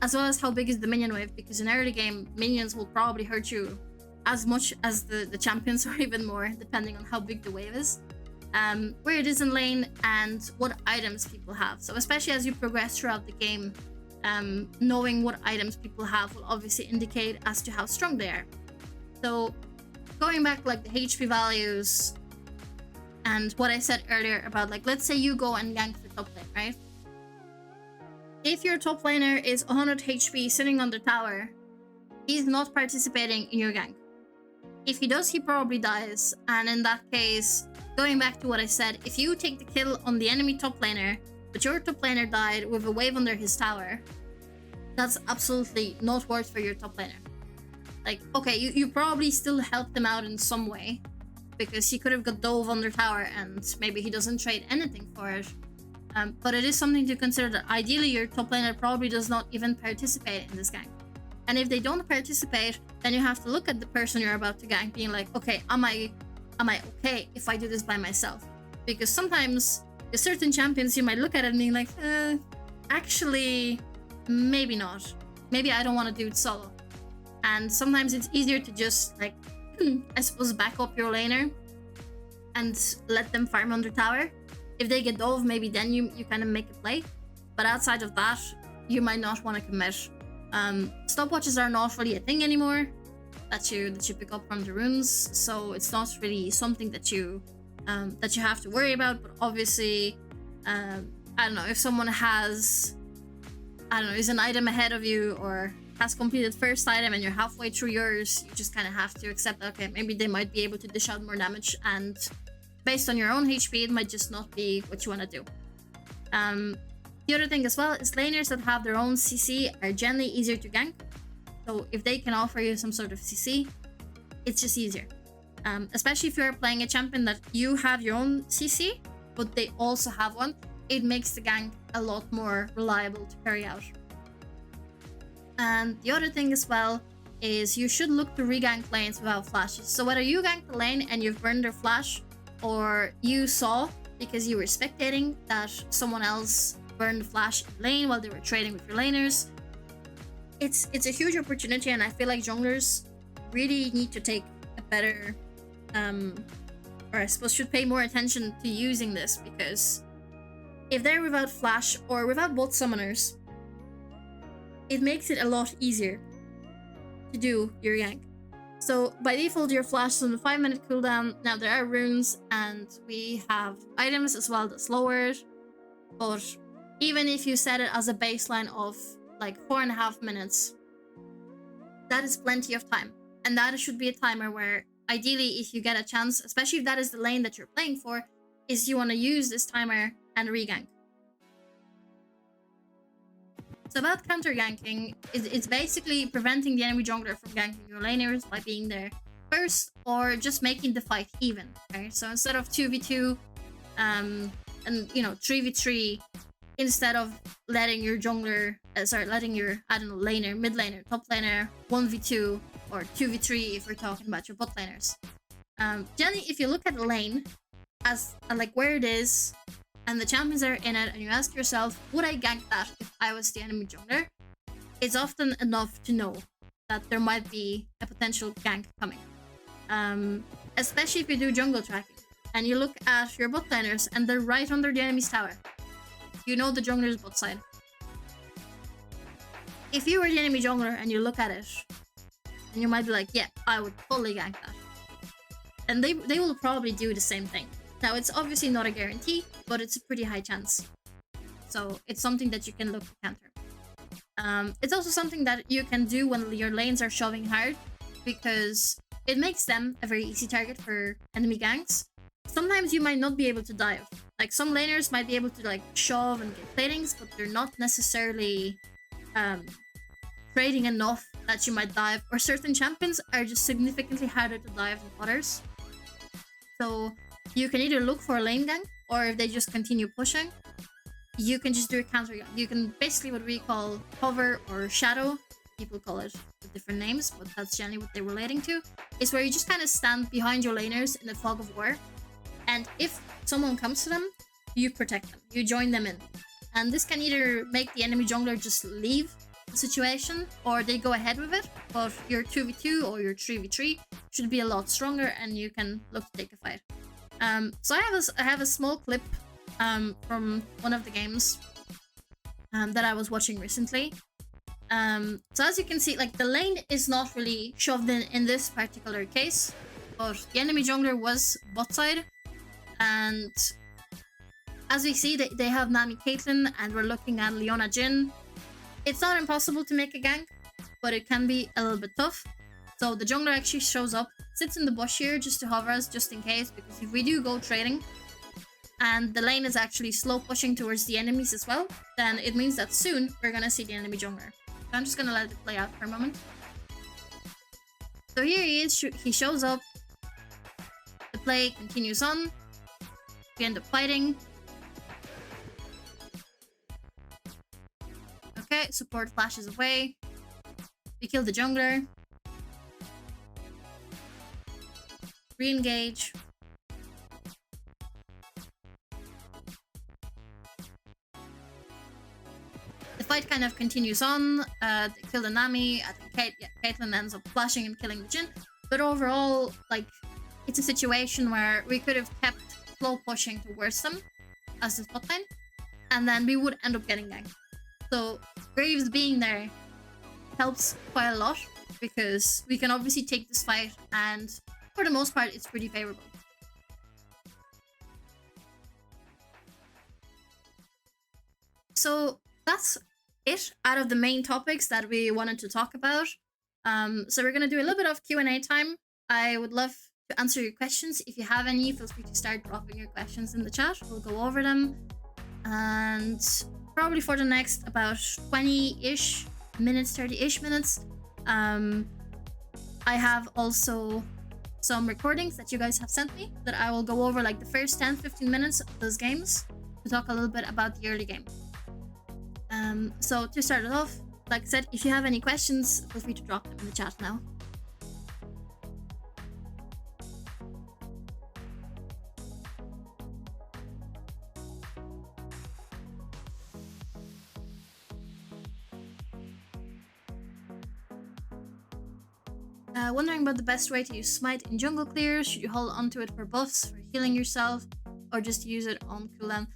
as well as how big is the minion wave, because in early game, minions will probably hurt you as much as the champions, or even more, depending on how big the wave is. Where it is in lane, and what items people have. So especially as you progress throughout the game, knowing what items people have will obviously indicate as to how strong they are. So going back the HP values and what I said earlier about let's say you go and gank the top lane, right? If your top laner is 100 HP sitting on the tower, he's not participating in your gank. If he does, he probably dies, and in that case, going back to what I said, if you take the kill on the enemy top laner, but your top laner died with a wave under his tower, that's absolutely not worth for your top laner. Okay, you probably still helped him out in some way, because he could have got dove under tower and maybe he doesn't trade anything for it. But it is something to consider that ideally your top laner probably does not even participate in this gank. And if they don't participate, then you have to look at the person you're about to gank, being like, okay, am I okay if I do this by myself? Because sometimes with certain champions you might look at it and be like, actually, maybe not. Maybe I don't want to do it solo. And sometimes it's easier to just I suppose back up your laner and let them farm under tower. If they get dove, maybe then you kind of make a play. But outside of that, you might not want to commit. Stopwatches are not really a thing anymore that you pick up from the runes, so it's not really something that you have to worry about. But obviously, I don't know, if someone has, is an item ahead of you or has completed first item and you're halfway through yours, you just kind of have to accept that, okay, maybe they might be able to dish out more damage, and based on your own HP, it might just not be what you want to do. The other thing as well is laners that have their own CC are generally easier to gank. So if they can offer you some sort of CC, it's just easier. Especially if you're playing a champion that you have your own CC, but they also have one, it makes the gank a lot more reliable to carry out. And the other thing as well is you should look to regank lanes without flashes. So whether you gank the lane and you've burned their flash, or you saw because you were spectating that someone else burned the flash in lane while they were trading with your laners, it's a huge opportunity, and I feel like junglers really need to take a better, or I suppose should pay more attention to using this, because if they're without flash or without both summoners, it makes it a lot easier to do your gank. So by default, your flash is on a 5-minute cooldown. Now there are runes and we have items as well that's lowered. But even if you set it as a baseline of like 4.5 minutes, that is plenty of time. And that should be a timer where ideally if you get a chance, especially if that is the lane that you're playing for, is you want to use this timer and regank. So about counter-ganking, it's basically preventing the enemy jungler from ganking your laners by being there first, or just making the fight even. Okay, so instead of 2v2, and 3v3, instead of letting your jungler, letting your laner, mid laner, top laner 1v2 or 2v3 if we're talking about your bot laners. Generally, if you look at the lane as like where it is, and the champions are in it, and you ask yourself, would I gank that if I was the enemy jungler? It's often enough to know that there might be a potential gank coming. Especially if you do jungle tracking, and you look at your bot laners, and they're right under the enemy's tower. You know the jungler's bot side. If you were the enemy jungler and you look at it, and you might be like, yeah, I would totally gank that. And they will probably do the same thing. Now, it's obviously not a guarantee, but it's a pretty high chance. So it's something that you can look to counter. It's also something that you can do when your lanes are shoving hard, because it makes them a very easy target for enemy ganks. Sometimes you might not be able to dive. Like some laners might be able to like shove and get platings, but they're not necessarily trading enough that you might dive, or certain champions are just significantly harder to dive than others. So you can either look for a lane gank, or if they just continue pushing, you can just do a counter gank. You can basically what we call cover or shadow. People call it with different names, but that's generally what they're relating to. Is where you just kind of stand behind your laners in the fog of war, and if someone comes to them, you protect them. You join them in. And this can either make the enemy jungler just leave the situation, or they go ahead with it, but your 2v2 or your 3v3 should be a lot stronger, and you can look to take a fight. So I have a small clip from one of the games that I was watching recently. So as you can see, like the lane is not really shoved in this particular case, but the enemy jungler was bot side, and as we see, they have Nami Caitlyn, and we're looking at Leona Jhin. It's not impossible to make a gank, but it can be a little bit tough. So the jungler actually shows up, sits in the bush here just to hover us, just in case, because if we do go trading, and the lane is actually slow pushing towards the enemies as well, then it means that soon we're gonna see the enemy jungler. So I'm just gonna let it play out for a moment. So here he is, he shows up, the play continues on, we end up fighting. Okay, support flashes away, we kill the jungler, re-engage. The fight kind of continues on. They kill the Nami. I think Caitlyn ends up flashing and killing the Jhin. But overall, like, it's a situation where we could have kept slow pushing towards them as the spot lane, and then we would end up getting ganked. So Graves being there helps quite a lot, because we can obviously take this fight, and for the most part, it's pretty favorable. So that's it out of the main topics that we wanted to talk about. So we're gonna do a little bit of Q&A time. I would love to answer your questions. If you have any, feel free to start dropping your questions in the chat. We'll go over them. And probably for the next about 20-ish minutes, 30-ish minutes, I have also some recordings that you guys have sent me that I will go over, like the first 10-15 minutes of those games, to talk a little bit about the early game. So to start it off, like I said, if you have any questions, feel free to drop them in the chat now. Wondering about the best way to use Smite in jungle clears. Should you hold onto it for buffs, for healing yourself, or just use it on cooldown?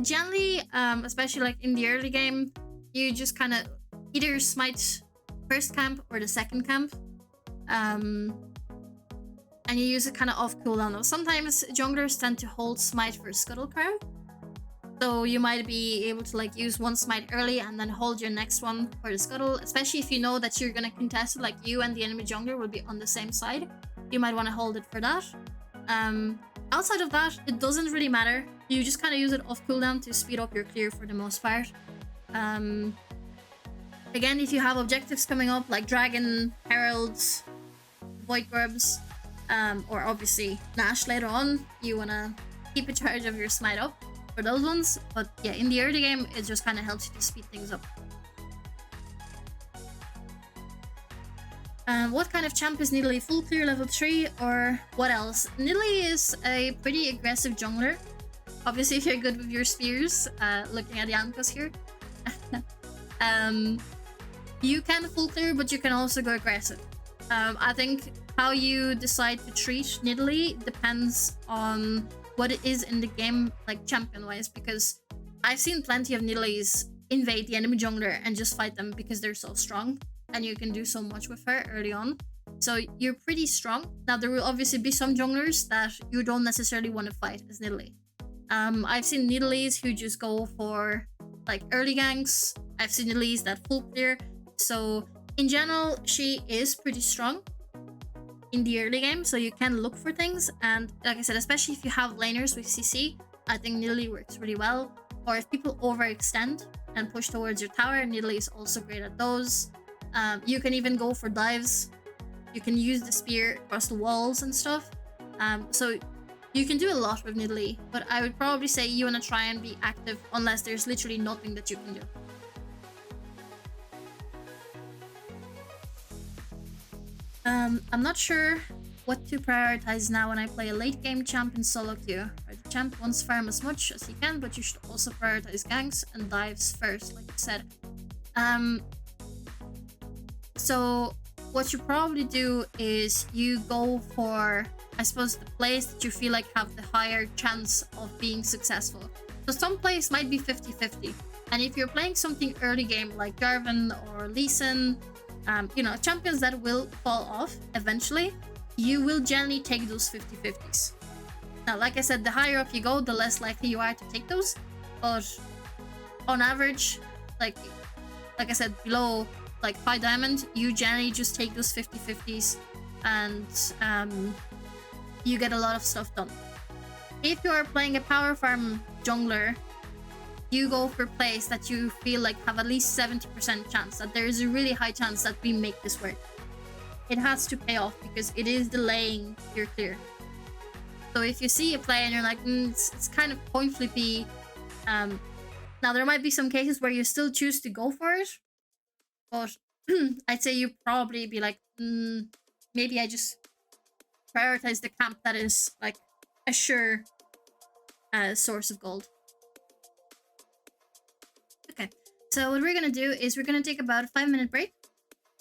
generally, especially like in the early game, you just kind of either smite first camp or the second camp, um, and you use it kind of off cooldown. Sometimes junglers tend to hold smite for scuttle crow, so you might be able to like use one smite early and then hold your next one for the scuttle, especially if you know that you're gonna contest it, like you and the enemy jungler will be on the same side. You might want to hold it for that. Outside of that, it doesn't really matter. You just kind of use it off cooldown to speed up your clear for the most part. Again, if you have objectives coming up like Dragon, Heralds, Void Grubs, or obviously Nash later on, you want to keep a charge of your smite up for those ones. But yeah, in the early game, it just kind of helps you to speed things up. What kind of champ is Nidalee? Full clear level 3 or what else? Nidalee is a pretty aggressive jungler. Obviously, if you're good with your spears, looking at Yankos here. You can full clear, but you can also go aggressive. I think how you decide to treat Nidalee depends on what it is in the game, like champion-wise, because I've seen plenty of Nidalees invade the enemy jungler and just fight them because they're so strong, and you can do so much with her early on. So you're pretty strong. Now, there will obviously be some junglers that you don't necessarily want to fight as Nidalee. I've seen Nidalees who just go for like early ganks. I've seen Nidalees that full clear. So in general, she is pretty strong in the early game, so you can look for things. And like I said, especially if you have laners with CC, I think Nidalee works really well. Or if people overextend and push towards your tower, Nidalee is also great at those. You can even go for dives. You can use the spear across the walls and stuff. So you can do a lot with Nidalee, but I would probably say you want to try and be active unless there's literally nothing that you can do. I'm not sure what to prioritize now when I play a late game champ in solo queue. The champ wants farm as much as he can, but you should also prioritize ganks and dives first, like you said. So what you probably do is you go for, I suppose, the plays that you feel like have the higher chance of being successful. So some plays might be 50-50. And if you're playing something early game like Jarvan or Lee Sin, you know, champions that will fall off eventually, you will generally take those 50-50s. Now, like I said, the higher up you go, the less likely you are to take those. But on average, like I said, below like 5 diamond, you generally just take those 50-50s and you get a lot of stuff done. If you are playing a power farm jungler, you go for plays that you feel like have at least 70% chance, that there is a really high chance that we make this work. It has to pay off because it is delaying your clear. So if you see a play and you're like, it's kind of point flippy, now there might be some cases where you still choose to go for it, but I'd say you probably be like, maybe I just prioritize the camp that is like a sure source of gold. Okay, so what we're gonna do is we're gonna take about a 5-minute break.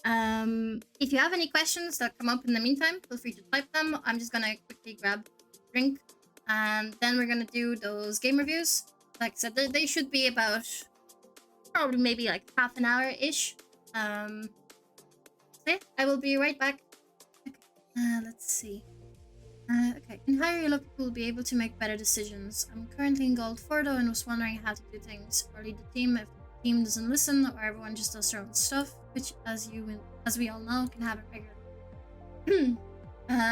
If you have any questions that come up in the meantime, feel free to type them. I'm just gonna quickly grab a drink, and then we're gonna do those game reviews. Like I said, they should be about probably maybe like half an hour-ish. So yeah, I will be right back. Okay, let's see. Okay, in higher elo, people will be able to make better decisions. I'm currently in gold 4 though, and was wondering how to do things or lead the team if the team doesn't listen or everyone just does their own stuff, which, as we all know, can happen regularly.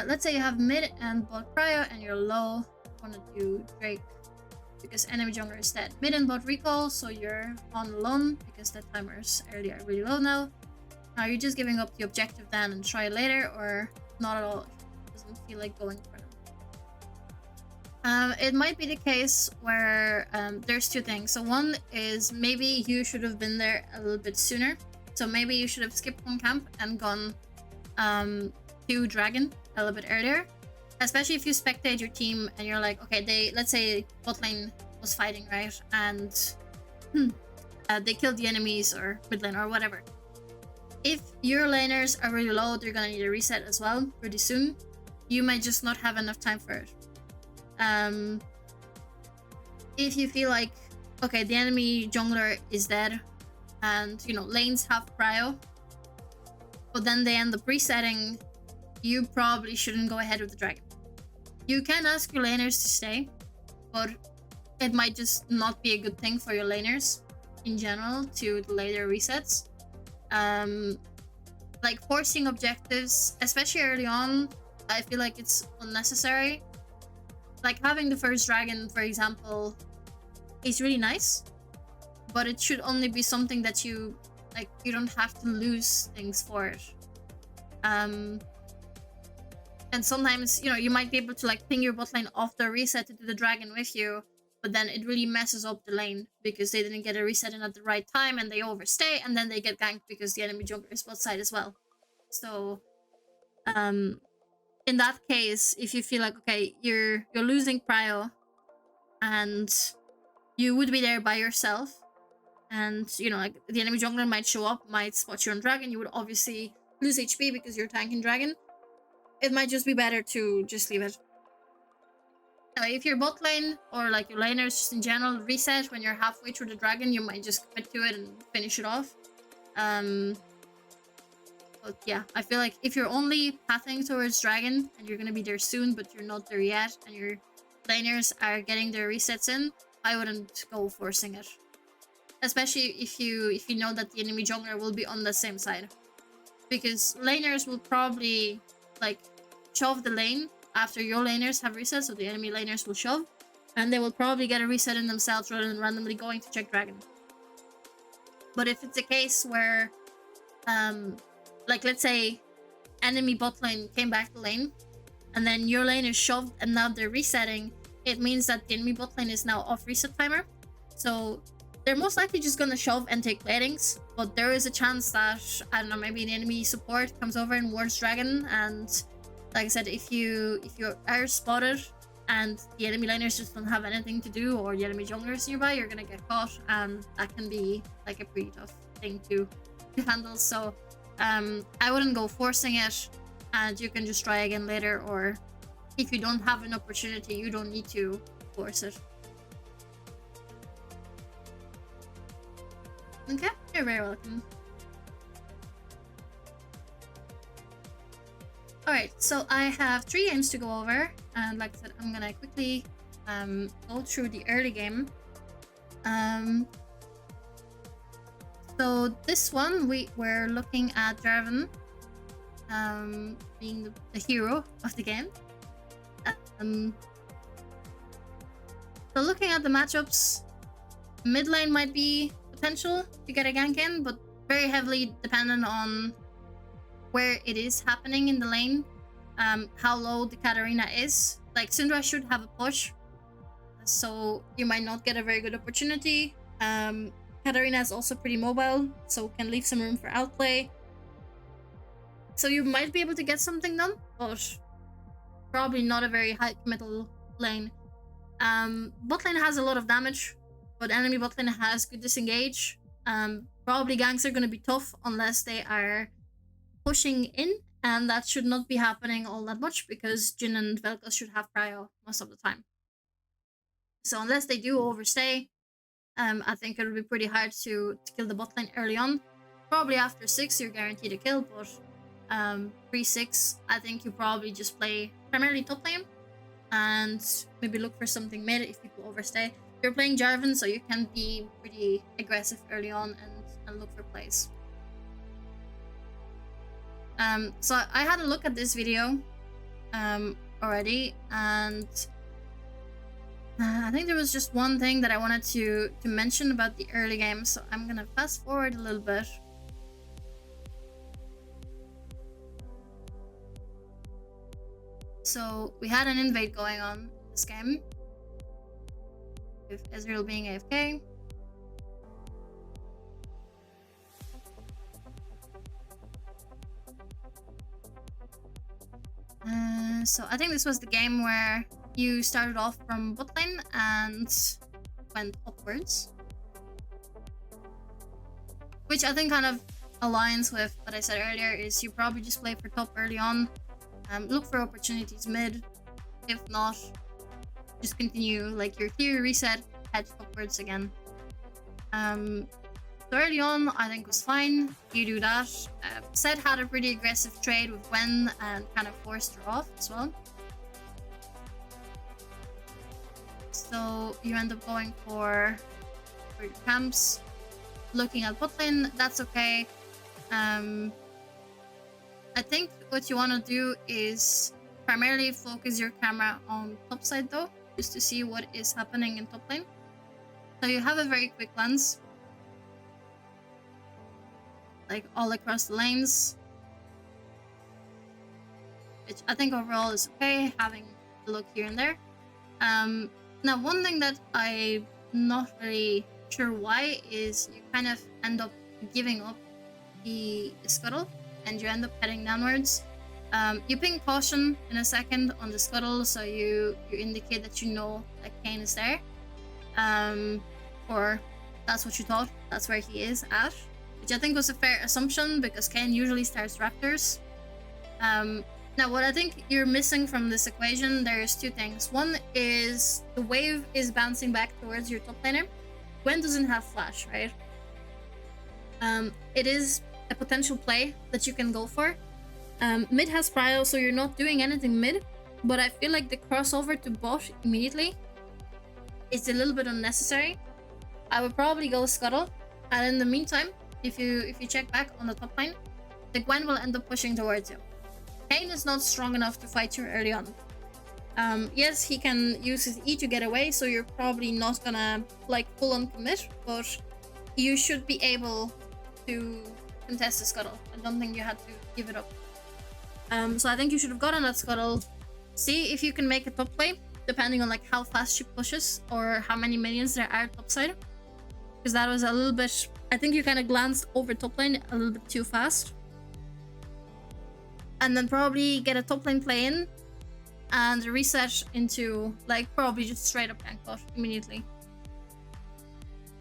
Let's say you have mid and bot cryo and you're low. Want to do Drake because enemy jungler is dead. Mid and bot recall, so you're on alone because the timers early are really low now. Are you just giving up the objective then and try later, or not at all? Doesn't feel like going for them. It might be the case where there's two things. So one is maybe you should have been there a little bit sooner. So maybe you should have skipped one camp and gone to Dragon a little bit earlier. Especially if you spectate your team and you're like, okay, let's say bot lane was fighting, right? And they killed the enemies or mid lane or whatever. If your laners are really low, they're gonna need a reset as well pretty soon. You might just not have enough time for it. If you feel like okay, the enemy jungler is dead, and you know, lanes have prio, but then they end up resetting, you probably shouldn't go ahead with the dragon. You can ask your laners to stay, but it might just not be a good thing for your laners in general to delay their resets. Like forcing objectives, especially early on, I feel like it's unnecessary. Like having the first dragon, for example, is really nice, but it should only be something that you like. You don't have to lose things for it. And sometimes, you know, you might be able to like ping your bot lane off the reset to do the dragon with you, but then it really messes up the lane because they didn't get a reset in at the right time and they overstay, and then they get ganked because the enemy jungler is bot side as well. So in that case, if you feel like, okay, you're losing prio and you would be there by yourself, and you know, like the enemy jungler might show up, might spot you on dragon, you would obviously lose HP because you're tanking dragon. It might just be better to just leave it. If your bot lane or like your laners just in general reset when you're halfway through the dragon, you might just commit to it and finish it off. But yeah, I feel like if you're only pathing towards dragon and you're gonna be there soon, but you're not there yet, and your laners are getting their resets in, I wouldn't go forcing it. Especially if you know that the enemy jungler will be on the same side, because laners will probably like shove the lane after your laners have reset, so the enemy laners will shove, and they will probably get a reset in themselves rather than randomly going to check dragon. But if it's a case where, like let's say enemy bot lane came back to lane, and then your lane is shoved and now they're resetting, it means that the enemy bot lane is now off reset timer. So they're most likely just gonna shove and take platings, but there is a chance that, I don't know, maybe the enemy support comes over and wards dragon, and like I said, if you are spotted and the enemy laners just don't have anything to do, or the enemy jungler is nearby, you're gonna get caught, and that can be like a pretty tough thing to handle. So I wouldn't go forcing it, and you can just try again later, or if you don't have an opportunity, you don't need to force it. Okay, you're very welcome. Alright, so I have 3 games to go over, and like I said, I'm gonna quickly go through the early game. So this one, we're looking at Draven being the hero of the game. So looking at the matchups, mid lane might be potential to get a gank in, but very heavily dependent on where it is happening in the lane, how low the Katarina is. Like Syndra should have a push, so you might not get a very good opportunity. Katarina is also pretty mobile, so can leave some room for outplay. So you might be able to get something done, but probably not a very high committal lane. Bot lane has a lot of damage, but enemy bot lane has good disengage. Probably ganks are going to be tough unless they are pushing in, and that should not be happening all that much because Jhin and Vel'Koz should have prio most of the time. So unless they do overstay, I think it'll be pretty hard to kill the bot lane early on. Probably after 6 you're guaranteed a kill, but pre-6 I think you probably just play primarily top lane and maybe look for something mid if people overstay. You're playing Jarvan, so you can be pretty aggressive early on and look for plays. So I had a look at this video already, and I think there was just one thing that I wanted to mention about the early game, so I'm gonna fast forward a little bit. So we had an invade going on in this game with Ezreal being AFK. So I think this was the game where you started off from bot lane and went upwards, which I think kind of aligns with what I said earlier, is you probably just play for top early on, look for opportunities mid, if not, just continue, like your clear reset, head upwards again. So early on, I think was fine. You do that. Zed had a pretty aggressive trade with Gwen and kind of forced her off as well. So you end up going for your camps, looking at bot lane. That's okay. I think what you want to do is primarily focus your camera on top side though, just to see what is happening in top lane. So you have a very quick lens, like all across the lanes, which I think overall is okay, having a look here and there. Now one thing that I'm not really sure why is you kind of end up giving up the scuttle and you end up heading downwards. You ping caution in a second on the scuttle, so you indicate that you know that Kayn is there. Or that's what you thought, that's where he is at, which I think was a fair assumption because Kayn usually starts Raptors. Now what I think you're missing from this equation, there's two things. One is the wave is bouncing back towards your top laner. Gwen doesn't have flash, right? It is a potential play that you can go for. Mid has prio, so you're not doing anything mid, but I feel like the crossover to bot immediately is a little bit unnecessary. I would probably go scuttle, and in the meantime, if you check back on the top line, the Gwen will end up pushing towards you. Kayn is not strong enough to fight you early on. Yes, he can use his E to get away, so you're probably not gonna like full on commit, but you should be able to contest the scuttle. I don't think you had to give it up. So I think you should have gotten that scuttle. See if you can make a top play, depending on like how fast she pushes or how many minions there are topside. Because that was a little bit, I think you kind of glanced over top lane a little bit too fast. And then probably get a top lane play in and reset into like probably just straight up gank bot immediately.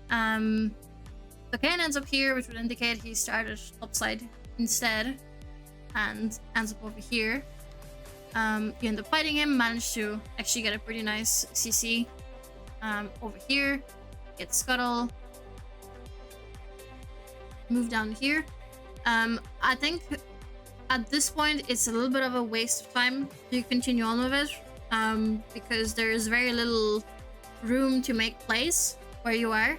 The Kayn ends up here, which would indicate he started topside instead and ends up over here. You end up fighting him, manage to actually get a pretty nice CC over here, get scuttle, move down here. I think at this point it's a little bit of a waste of time to continue on with it, because there is very little room to make plays where you are.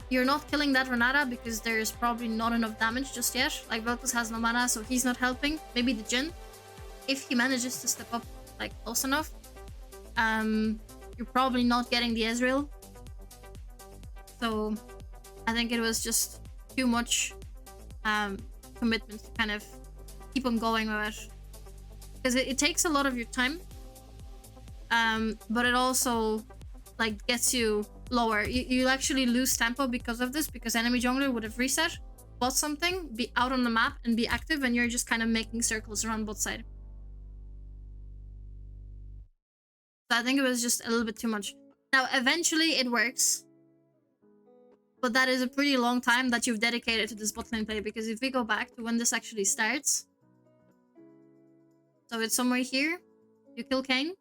You're not killing that Renata because there's probably not enough damage just yet. Like Vel'Koz has no mana, so he's not helping. Maybe the Jhin, if he manages to step up like close enough. You're probably not getting the Ezreal. So I think it was just too much commitment to kind of keep on going with it. Because it takes a lot of your time. But it also like gets you lower. You actually lose tempo because of this, because enemy jungler would have reset, bought something, be out on the map and be active, and you're just kind of making circles around both sides. So I think it was just a little bit too much. Now eventually it works, but that is a pretty long time that you've dedicated to this bot lane play, because if we go back to when this actually starts, so it's somewhere here, you kill Kayn,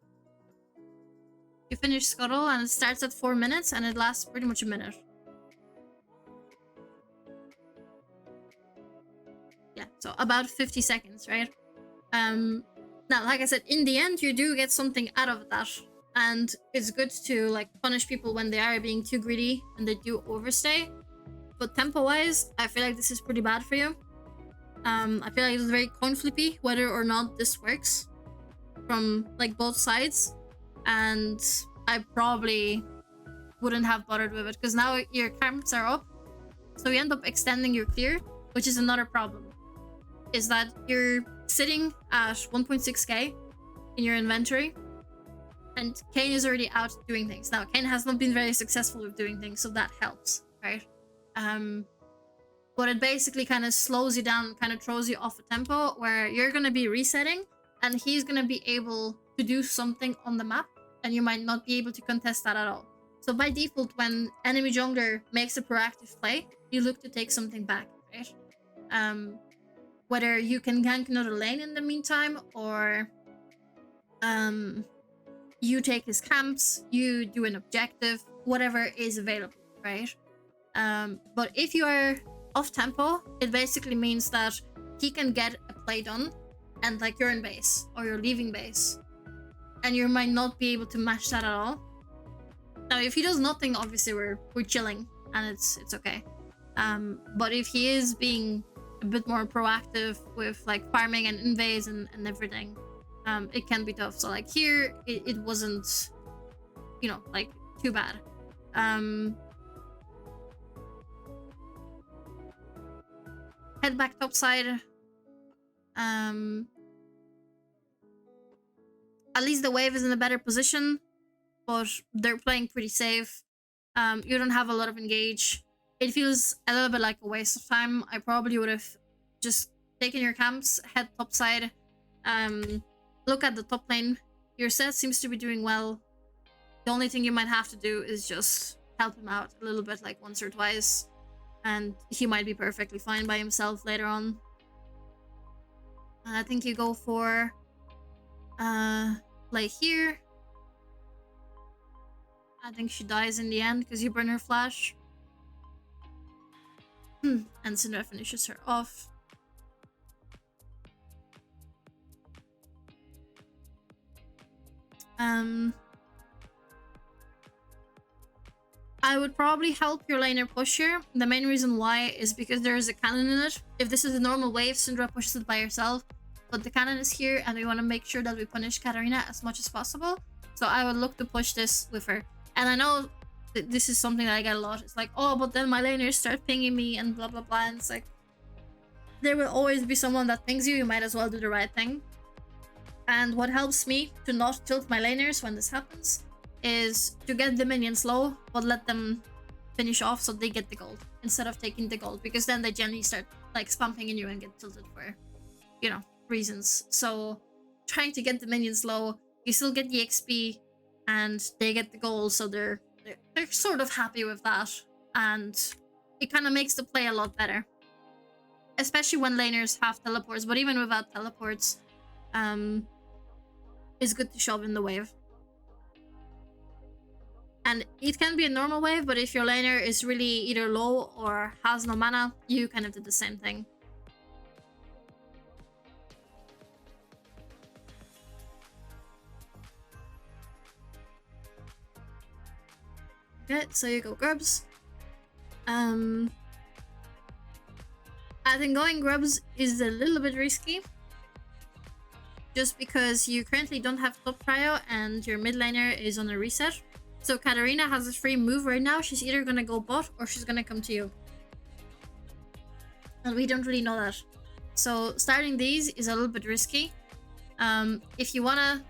you finish Scuttle, and it starts at 4 minutes and it lasts pretty much a minute. Yeah, so about 50 seconds, right? Now, like I said, in the end, you do get something out of that. And it's good to like punish people when they are being too greedy and they do overstay. But tempo-wise, I feel like this is pretty bad for you. I feel like it's very coin flippy whether or not this works from like both sides. And I probably wouldn't have bothered with it, because now your camps are up, so you end up extending your clear, which is another problem. Is that you're sitting at 1.6k in your inventory, and Kayn is already out doing things. Now, Kayn has not been very successful with doing things, so that helps, right? But it basically kind of slows you down, kind of throws you off a tempo where you're going to be resetting, and he's going to be able to do something on the map, and you might not be able to contest that at all. So by default, when enemy jungler makes a proactive play, you look to take something back, right? Whether you can gank another lane in the meantime, or you take his camps, you do an objective, whatever is available, right? But if you are off tempo, it basically means that he can get a play done, and like you're in base or you're leaving base, and you might not be able to match that at all. Now, if he does nothing, obviously we're chilling and it's okay. But if he is being a bit more proactive with like farming and invades and everything, it can be tough. So like here, it wasn't, you know, like too bad. Head back topside. At least the wave is in a better position, but they're playing pretty safe. You don't have a lot of engage. It feels a little bit like a waste of time. I probably would have just taken your camps, head topside, look at the top lane. Your set seems to be doing well. The only thing you might have to do is just help him out a little bit, like once or twice, and he might be perfectly fine by himself later on. I think you go for play here. I think she dies in the end because you burn her flash. And Syndra finishes her off. I would probably help your laner push here. The main reason why is because there is a cannon in it. If this is a normal wave, Syndra pushes it by herself. But the cannon is here, and we want to make sure that we punish Katarina as much as possible. So I would look to push this with her. And I know that this is something that I get a lot. It's like, oh, but then my laners start pinging me and blah, blah, blah. And it's like, there will always be someone that pings you. You might as well do the right thing. And what helps me to not tilt my laners when this happens is to get the minions low, but let them finish off so they get the gold instead of taking the gold. Because then they generally start like spamming in you and get tilted for, you know, reasons. So trying to get the minions low, you still get the XP and they get the gold, so they're sort of happy with that, and it kind of makes the play a lot better, especially when laners have teleports. But even without teleports, it's good to shove in the wave. And it can be a normal wave, but if your laner is really either low or has no mana, you kind of do the same thing. Okay, so you go grubs. I think going grubs is a little bit risky, just because you currently don't have top prio and your mid laner is on a reset. So Katarina has a free move right now. She's either gonna go bot or she's gonna come to you. And we don't really know that. So starting these is a little bit risky. If you wanna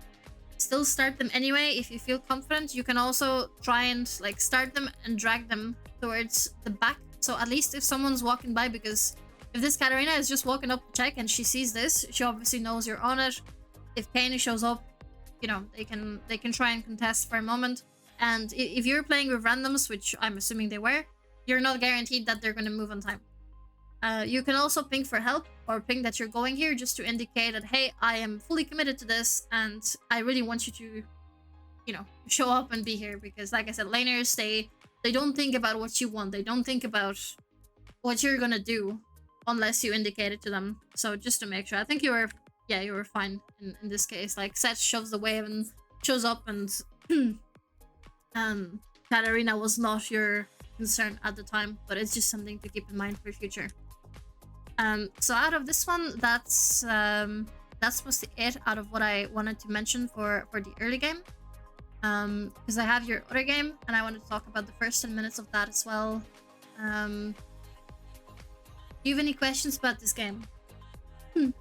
still start them anyway, if you feel confident, you can also try and like start them and drag them towards the back. So at least if someone's walking by, because if this Katarina is just walking up to check and she sees this, she obviously knows you're on it. If Kane shows up, you know, they can try and contest for a moment. And if you're playing with randoms, which I'm assuming they were, you're not guaranteed that they're going to move on time. You can also ping for help or ping that you're going here just to indicate that, hey, I am fully committed to this and I really want you to, you know, show up and be here. Because like I said, laners, they don't think about what you want. They don't think about what you're going to do unless you indicate it to them. So just to make sure, I think you were fine in this case. Like Seth shoves the wave and shows up, and Katarina was not your concern at the time, but it's just something to keep in mind for future. So out of this one, that's mostly it out of what I wanted to mention for the early game. Because I have your other game and I want to talk about the first 10 minutes of that as well. Do you have any questions about this game?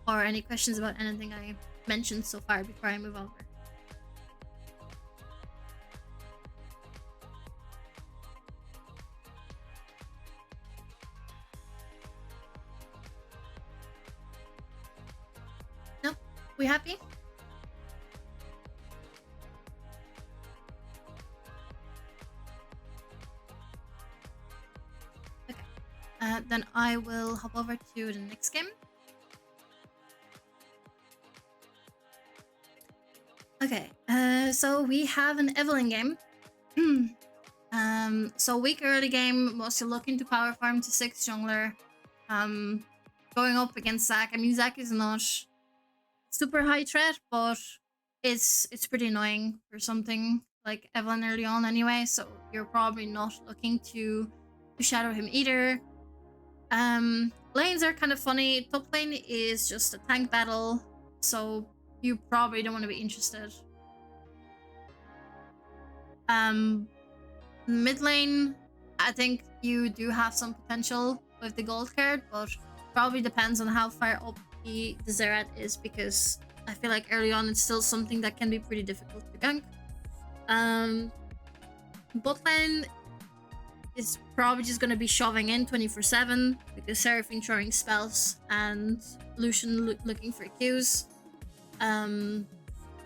Or any questions about anything I mentioned so far before I move over? No? We happy? Okay. Then I will hop over to the next game. Okay, so we have an Evelyn game. So weak early game, mostly looking to power farm to 6 jungler. Um, Going up against Zac. I mean, Zac is not super high threat, but it's pretty annoying for something like Evelyn early on anyway. So you're probably not looking to shadow him either. Lanes are kind of funny. Top lane is just a tank battle, so you probably don't want to be interested. Um, Mid lane, I think you do have some potential with the gold card, but probably depends on how far up the Zerat is, because I feel like early on it's still something that can be pretty difficult to gank. Bot lane is probably just going to be shoving in 24/7 because Seraphine throwing spells and Lucian looking for Qs.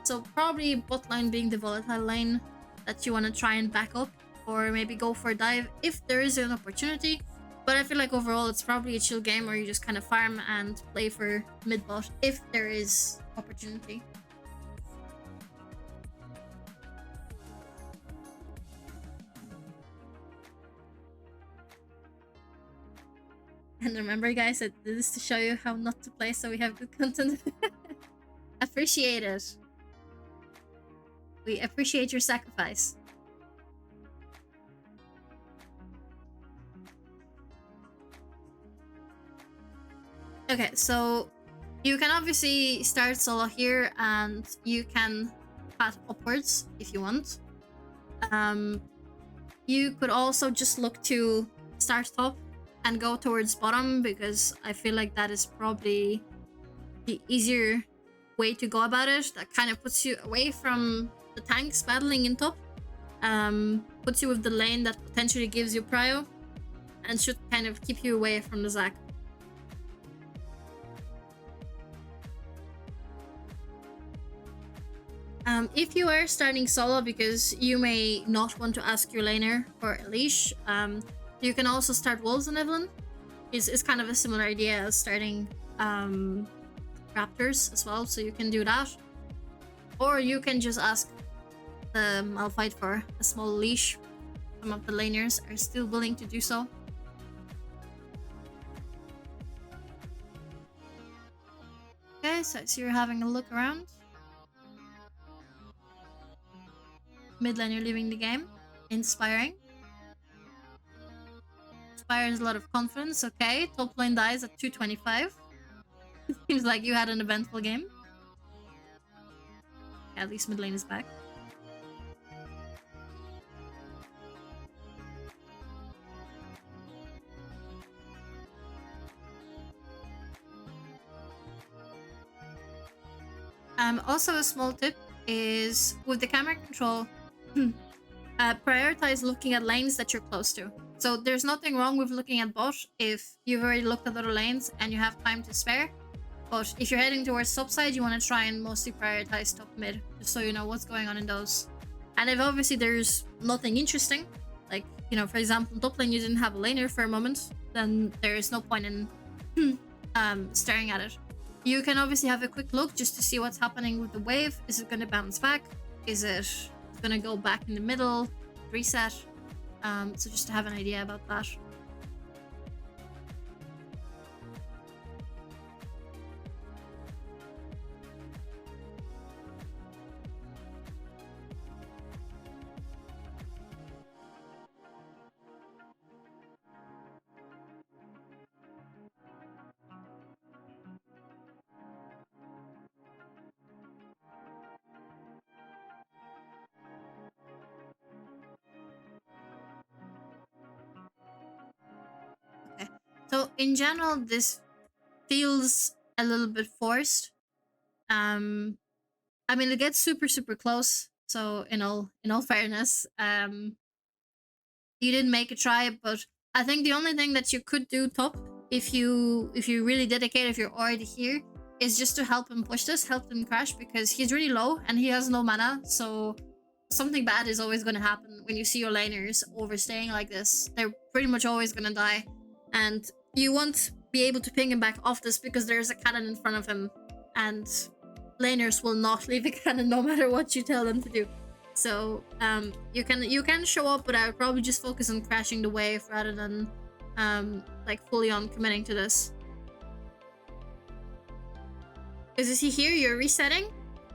So probably bot lane being the volatile lane that you want to try and back up, or maybe go for a dive if there is an opportunity. But I feel like overall it's probably a chill game where you just kind of farm and play for mid bot if there is opportunity. And remember, guys, I did this to show you how not to play so we have good content. Appreciate it. We appreciate your sacrifice. Okay, so you can obviously start solo here and you can path upwards if you want. You could also just look to start top and go towards bottom, because I feel like that is probably the easier way to go about it. That kind of puts you away from the tanks battling in top, puts you with the lane that potentially gives you prio, and should kind of keep you away from the Zac. If you are starting solo because you may not want to ask your laner for a leash, you can also start wolves on Evelyn. It's kind of a similar idea as starting raptors as well, so you can do that. Or you can just ask the Malphite for a small leash. Some of the laners are still willing to do so. Okay, so I see you're having a look around. Mid laner leaving the game. Inspiring. Inspires a lot of confidence. Okay, top lane dies at 225. Seems like you had an eventful game. At least mid lane is back. Also a small tip is with the camera control, prioritize looking at lanes that you're close to. So there's nothing wrong with looking at bot if you've already looked at other lanes and you have time to spare. But if you're heading towards top side, you want to try and mostly prioritize top mid, just so you know what's going on in those. And if obviously there's nothing interesting, like, you know, for example, top lane you didn't have a laner for a moment, then there is no point in staring at it. You can obviously have a quick look just to see what's happening with the wave. Is it going to bounce back? Is it going to go back in the middle? Reset? So just to have an idea about that. Okay. So in general, this feels a little bit forced. I mean, it gets super close. So in all fairness, you didn't make a try, but I think the only thing that you could do top, if you really dedicate, if you're already here, is just to help him push this, help him crash, because he's really low and he has no mana. So something bad is always going to happen when you see your laners overstaying like this. They're pretty much always going to die, and you won't be able to ping him back off this because there's a cannon in front of him, and laners will not leave a cannon no matter what you tell them to do. So you can show up, but I would probably just focus on crashing the wave rather than like fully on committing to this. Because you see here, you're resetting,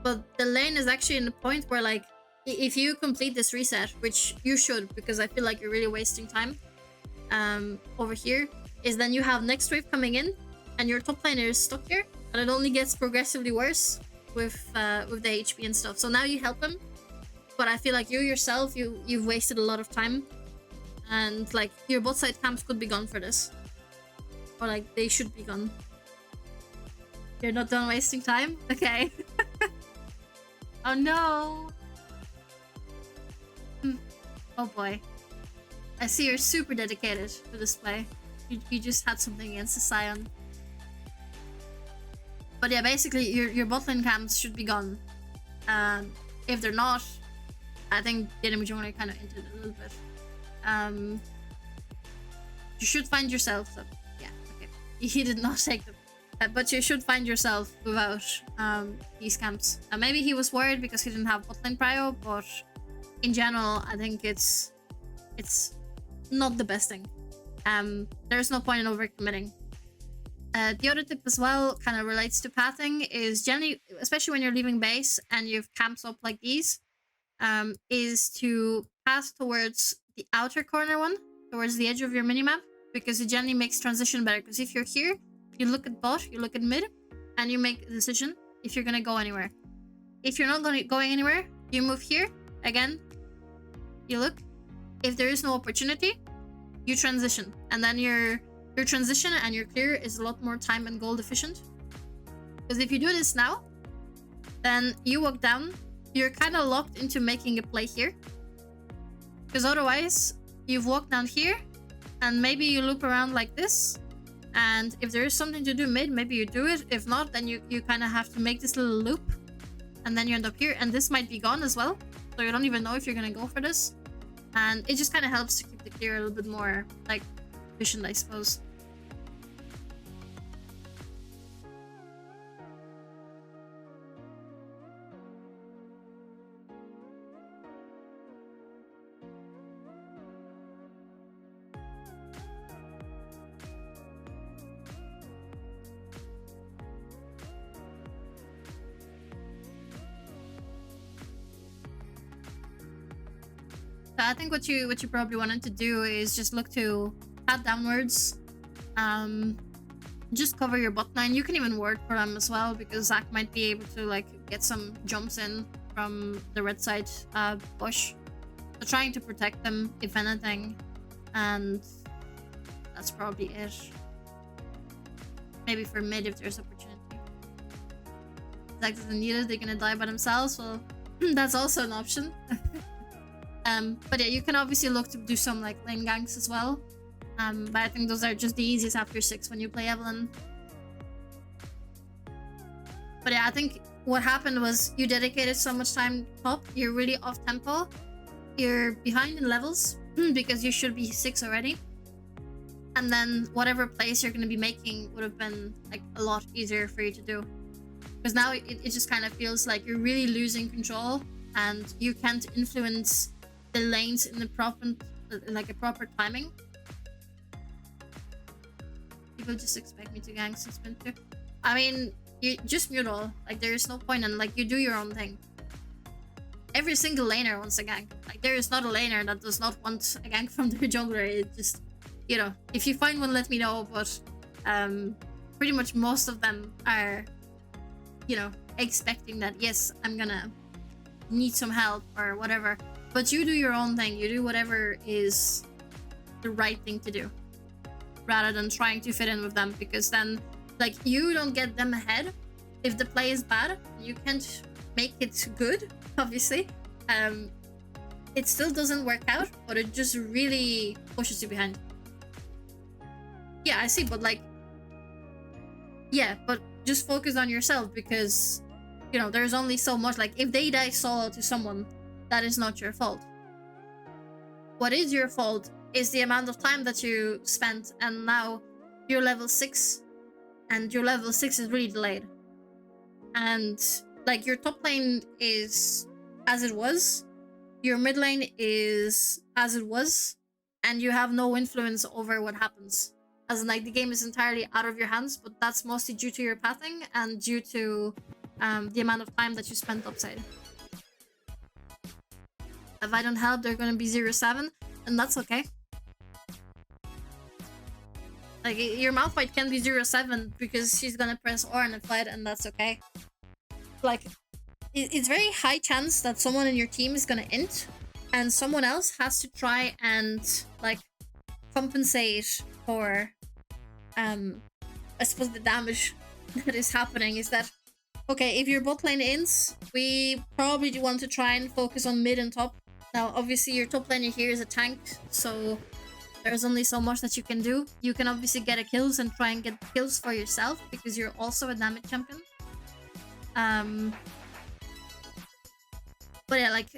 but the lane is actually in the point where like if you complete this reset, which you should, because I feel like you're really wasting time over here, is then you have next wave coming in and your top laner is stuck here, and it only gets progressively worse with the HP and stuff. So now you help him, but I feel like you yourself, you've wasted a lot of time, and like your bot side camps could be gone for this, or like they should be gone. You're not done wasting time? Okay. Oh no. Oh boy. I see you're super dedicated to this play. You just had something against the Scion. But yeah, basically your bot lane camps should be gone. If they're not, I think the enemy jungler kind of entered a little bit. You should find yourself. So, yeah, okay. He did not take them. But you should find yourself without these camps. Maybe he was worried because he didn't have botlane prio, but in general, I think it's not the best thing. There's no point in overcommitting. The other tip as well kind of relates to pathing is generally, especially when you're leaving base and you have camps up like these, is to path towards the outer corner one, towards the edge of your minimap, because it generally makes transition better. Because if you're here, you look at bot, you look at mid, and you make a decision if you're gonna go anywhere. If you're not going anywhere, you move here, again, you look. If there is no opportunity, you transition. And then your transition and your clear is a lot more time and gold efficient. Because if you do this now, then you walk down, you're kind of locked into making a play here. Because otherwise, you've walked down here, and maybe you loop around like this, and if there is something to do mid, maybe you do it. If not, then you kind of have to make this little loop, and then you end up here, and this might be gone as well, so you don't even know if you're gonna go for this. And it just kind of helps to keep the clear a little bit more like efficient, I suppose. So I think what you probably wanted to do is just look to path downwards. Just cover your bot line. You can even ward for them as well, because Zach might be able to like get some jumps in from the red side bush. So trying to protect them if anything, and that's probably it. Maybe for mid if there's opportunity. Zach doesn't need it, they're gonna die by themselves. Well, that's also an option. But yeah, you can obviously look to do some like lane ganks as well. But I think those are just the easiest after 6 when you play Evelyn. But yeah, I think what happened was you dedicated so much time top, you're really off tempo, you're behind in levels because you should be 6 already. And then whatever plays you're going to be making would have been like a lot easier for you to do. Because now it just kind of feels like you're really losing control and you can't influence the lanes in the proper, like a proper timing. People just expect me to gank suspend too. I mean, you just mute all. Like there is no point, and like you do your own thing. Every single laner wants a gank. Like there is not a laner that does not want a gank from their jungler. It just, you know, if you find one, let me know. But pretty much most of them are, you know, expecting that yes, I'm gonna need some help or whatever. But you do your own thing. You do whatever is the right thing to do, rather than trying to fit in with them, because then like you don't get them ahead. If the play is bad, you can't make it good, obviously. It still doesn't work out, but it just really pushes you behind. Yeah, I see, but like, yeah, but just focus on yourself, because you know there's only so much. Like if they die solo to someone, that is not your fault. What is your fault is the amount of time that you spent, and now you're level 6 and your level 6 is really delayed, and like your top lane is as it was, your mid lane is as it was, and you have no influence over what happens. As in, like, the game is entirely out of your hands, but that's mostly due to your pathing and due to the amount of time that you spent upside. If I don't help, they're gonna be 0-7, and that's okay. Like, your Malphite can be 0-7 because she's gonna press R in a fight, and that's okay. Like, it's very high chance that someone in your team is gonna int, and someone else has to try and, like, compensate for, I suppose the damage that is happening is that, okay, if your bot lane ints, we probably do want to try and focus on mid and top. Now, obviously, your top laner here is a tank, so there's only so much that you can do. You can obviously get a kills and try and get kills for yourself because you're also a damage champion. But yeah, like,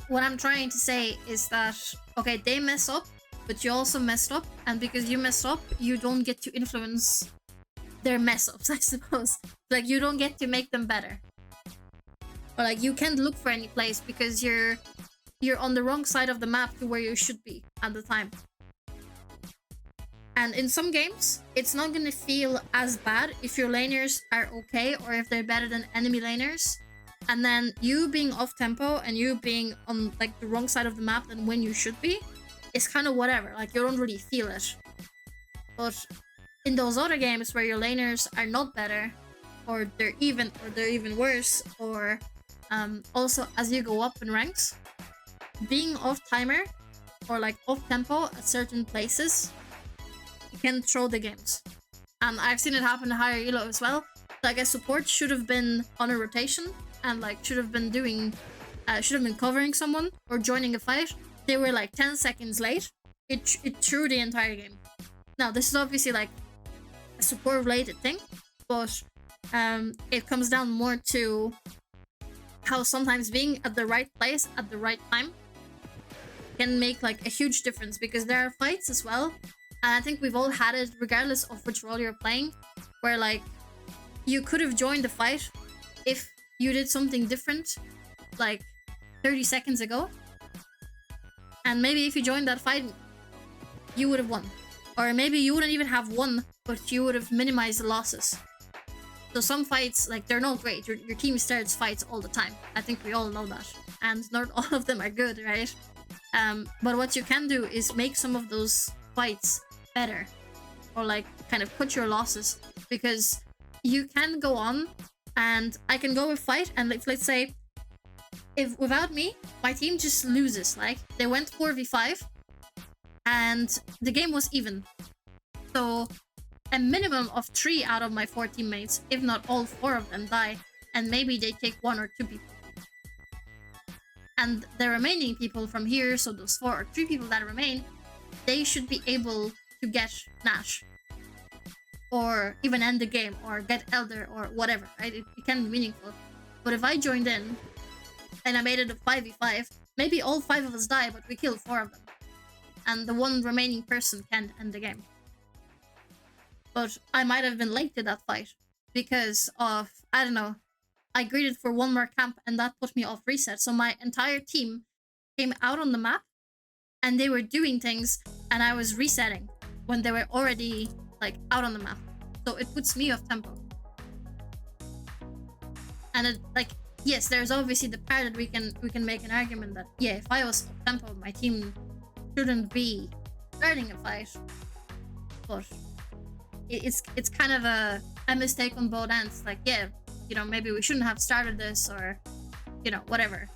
what I'm trying to say is that, okay, they mess up, but you also messed up, and because you messed up, you don't get to influence their mess-ups, I suppose. Like, you don't get to make them better. Or, like, you can't look for any place because you're on the wrong side of the map to where you should be at the time. And in some games, it's not gonna feel as bad if your laners are okay or if they're better than enemy laners. And then you being off tempo and you being on, like, the wrong side of the map than when you should be is kind of whatever. Like, you don't really feel it. But in those other games where your laners are not better, or they're even worse, or also as you go up in ranks, being off timer or, like, off tempo at certain places can throw the games. I've seen it happen to higher elo as well. Like, a support should have been on a rotation and, like, should have been covering someone or joining a fight. They were like 10 seconds late. It threw the entire game. Now, this is obviously, like, a support related thing, but it comes down more to how sometimes being at the right place at the right time can make, like, a huge difference, because there are fights as well, and I think we've all had it regardless of which role you're playing, where, like, you could have joined the fight if you did something different like 30 seconds ago, and maybe if you joined that fight you would have won, or maybe you wouldn't even have won, but you would have minimized the losses. So some fights, like, they're not great. Your team starts fights all the time. I think we all know that. And not all of them are good, right? But what you can do is make some of those fights better. Or, like, kind of cut your losses. Because you can go on, and I can go a fight, and let's say, if without me, my team just loses. Like, they went 4v5, and the game was even. So a minimum of 3 out of my 4 teammates, if not all 4 of them, die, and maybe they take 1 or 2 people. And the remaining people from here, so those 4 or 3 people that remain, they should be able to get Nash. Or even end the game, or get Elder, or whatever, right? It can be meaningful. But if I joined in, and I made it a 5v5, maybe all 5 of us die, but we killed 4 of them. And the one remaining person can end the game. But I might have been late to that fight because of, I don't know, I greeted for one more camp and that put me off reset. So my entire team came out on the map and they were doing things and I was resetting when they were already, like, out on the map. So it puts me off tempo. And it, like, yes, there's obviously the part that we can make an argument that, yeah, if I was off tempo, my team shouldn't be starting a fight. But it's kind of a mistake on both ends. Like, yeah, you know, maybe we shouldn't have started this, or, you know, whatever.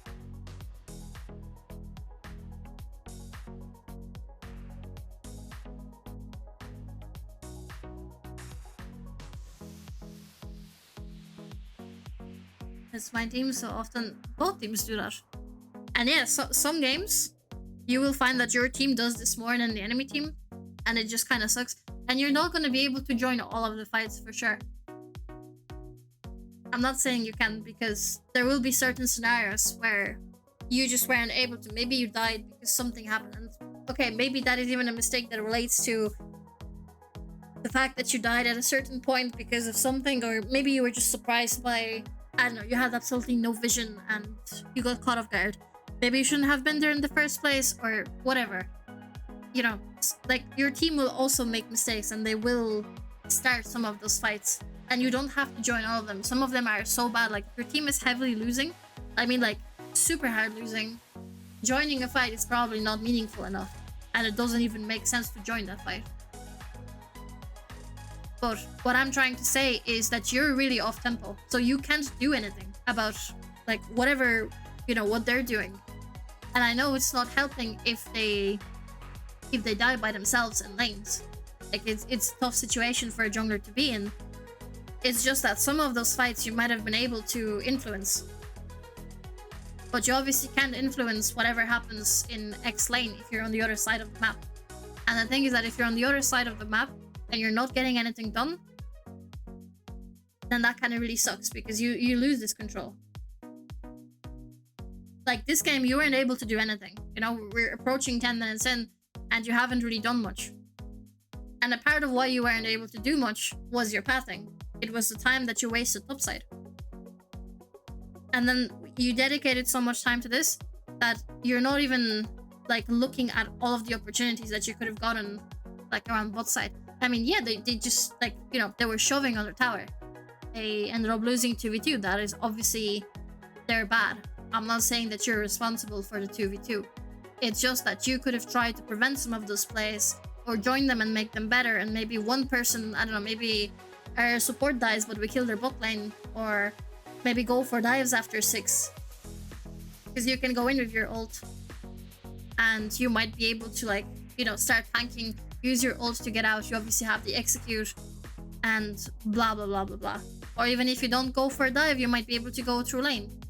It's my team, so often both teams do that. And yeah, so some games you will find that your team does this more than the enemy team, and it just kind of sucks. And you're not going to be able to join all of the fights for sure. I'm not saying you can, because there will be certain scenarios where you just weren't able to. Maybe you died because something happened. And okay, maybe that is even a mistake that relates to the fact that you died at a certain point because of something, or maybe you were just surprised by, I don't know, you had absolutely no vision and you got caught off guard. maybe you shouldn't have been there in the first place, or whatever. You know, like, your team will also make mistakes and they will start some of those fights. And you don't have to join all of them. Some of them are so bad. Like, if your team is heavily losing, I mean, like, super hard losing, joining a fight is probably not meaningful enough. And it doesn't even make sense to join that fight. But what I'm trying to say is that you're really off tempo. So you can't do anything about, like, whatever, you know, what they're doing. And I know it's not helping if they die by themselves in lanes. Like, it's a tough situation for a jungler to be in. It's just that some of those fights you might have been able to influence. But you obviously can't influence whatever happens in X lane if you're on the other side of the map. And the thing is that if you're on the other side of the map and you're not getting anything done, then that kind of really sucks, because you lose this control. Like, this game, you weren't able to do anything. You know, we're approaching 10 minutes in, and you haven't really done much. And a part of why you weren't able to do much was your pathing. It was the time that you wasted topside. And then you dedicated so much time to this that you're not even, like, looking at all of the opportunities that you could have gotten, like, around bot side. I mean, yeah, they just, like, you know, they were shoving on their tower. They ended up losing 2v2. That is obviously, they're bad. I'm not saying that you're responsible for the 2v2. It's just that you could have tried to prevent some of those plays, or join them and make them better, and maybe one person, I don't know, maybe our support dies but we kill their bot lane, or maybe go for dives after 6. Because you can go in with your ult, and you might be able to, like, you know, start tanking, use your ult to get out. You obviously have the execute, and blah blah blah blah blah. Or even if you don't go for a dive, you might be able to go through lane.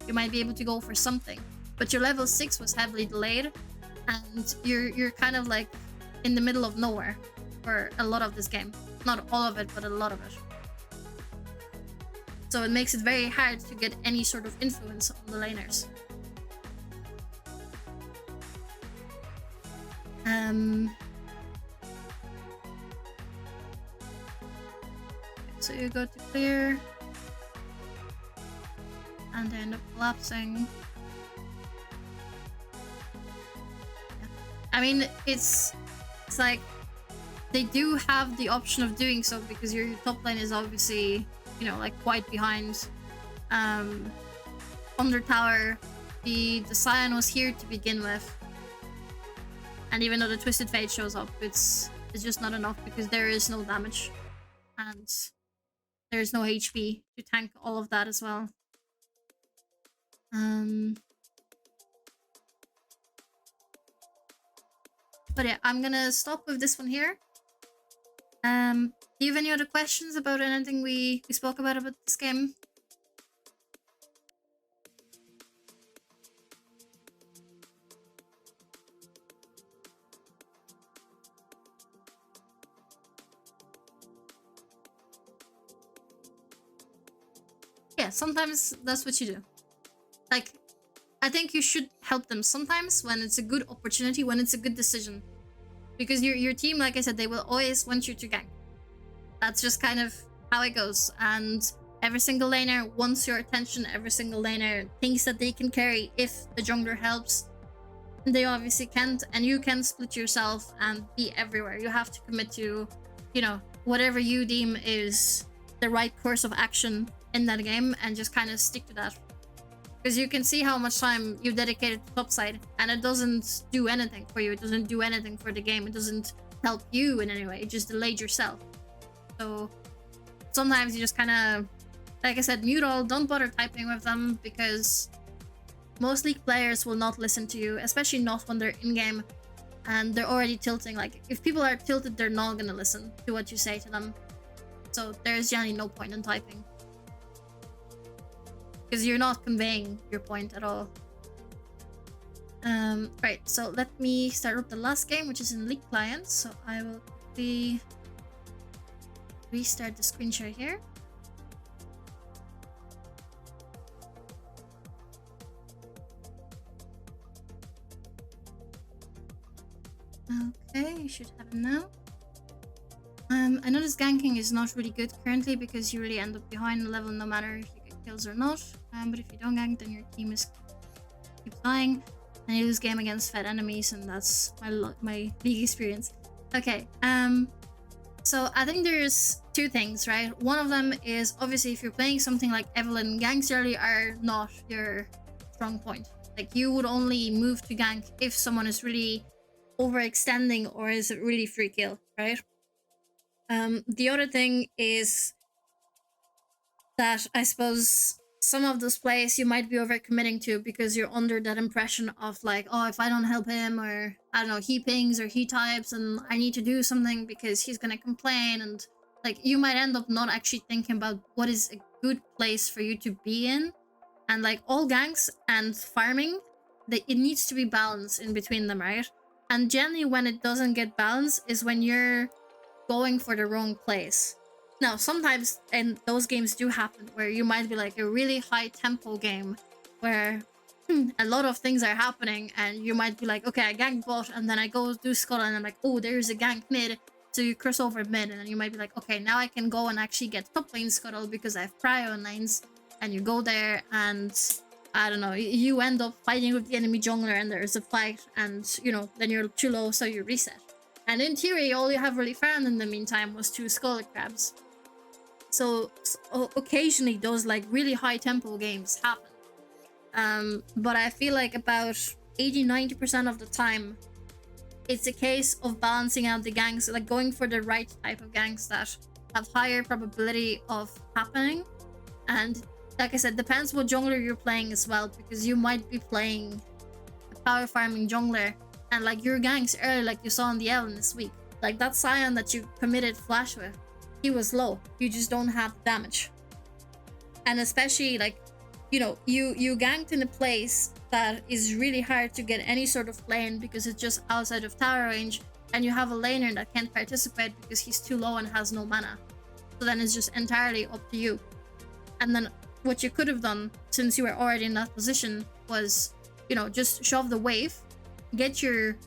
You might be able to go for something. But your level 6 was heavily delayed, and you're kind of like in the middle of nowhere for a lot of this game. Not all of it, but a lot of it. So it makes it very hard to get any sort of influence on the laners. So you go to clear, and they end up collapsing. I mean, it's like they do have the option of doing so, because your top lane is obviously, you know, like, quite behind. Under tower, the Scion was here to begin with, and even though the Twisted Fate shows up, it's just not enough, because there is no damage and there is no HP to tank all of that as well. But yeah, I'm gonna stop with this one here. Do you have any other questions about anything we spoke about this game? Yeah, sometimes that's what you do. Like, I think you should help them sometimes when it's a good opportunity, when it's a good decision. Because your team, like I said, they will always want you to gank. That's just kind of how it goes. And every single laner wants your attention. Every single laner thinks that they can carry if the jungler helps. And they obviously can't. And you can split yourself and be everywhere. You have to commit to, you know, whatever you deem is the right course of action in that game, and just kind of stick to that. Because you can see how much time you dedicated to topside, and it doesn't do anything for you. It doesn't do anything for the game. It doesn't help you in any way. It just delayed yourself. So sometimes you just kind of, like I said, mute all. Don't bother typing with them, because most League players will not listen to you, especially not when they're in-game and they're already tilting. Like, if people are tilted, they're not gonna listen to what you say to them. So there's generally no point in typing, because you're not conveying your point at all. Right, so let me start up the last game, which is in League Clients. So I will quickly restart the screen share here. Okay, you should have it now. I noticed ganking is not really good currently, because you really end up behind the level no matter if you get kills or not. But if you don't gank, then your team is keeps dying, and you lose game against fed enemies, and that's my league experience. Okay, so I think there's two things, right? One of them is obviously if you're playing something like Evelyn, ganks early are not your strong point. Like you would only move to gank if someone is really overextending or is a really free kill, right? The other thing is that I suppose some of those plays you might be overcommitting to because you're under that impression of like, oh, if I don't help him, or I don't know, he pings or he types and I need to do something because he's gonna complain, and like you might end up not actually thinking about what is a good place for you to be in. And like all ganks and farming, it needs to be balanced in between them, right? And generally when it doesn't get balanced is when you're going for the wrong place. Now, sometimes and those games do happen where you might be like a really high tempo game where a lot of things are happening and you might be like, okay, I gank bot and then I go do scuttle and I'm like, oh, there's a gank mid. So you cross over mid and then you might be like, okay, now I can go and actually get top lane scuttle because I have prio on lanes. And you go there and I don't know, you end up fighting with the enemy jungler and there's a fight and, you know, then you're too low, so you reset. And in theory, all you have really found in the meantime was 2 skull crabs. So occasionally those like really high tempo games happen. But I feel like about 80-90% of the time, it's a case of balancing out the ganks, like going for the right type of ganks that have higher probability of happening. And like I said, depends what jungler you're playing as well, because you might be playing a power farming jungler and like your ganks early, like you saw in the Ellen this week. Like that Scion that you committed flash with, he was low. You just don't have damage. And especially like, you know, you ganked in a place that is really hard to get any sort of lane because it's just outside of tower range, and you have a laner that can't participate because he's too low and has no mana. So then it's just entirely up to you. And then what you could have done, since you were already in that position, was, you know, just shove the wave, get your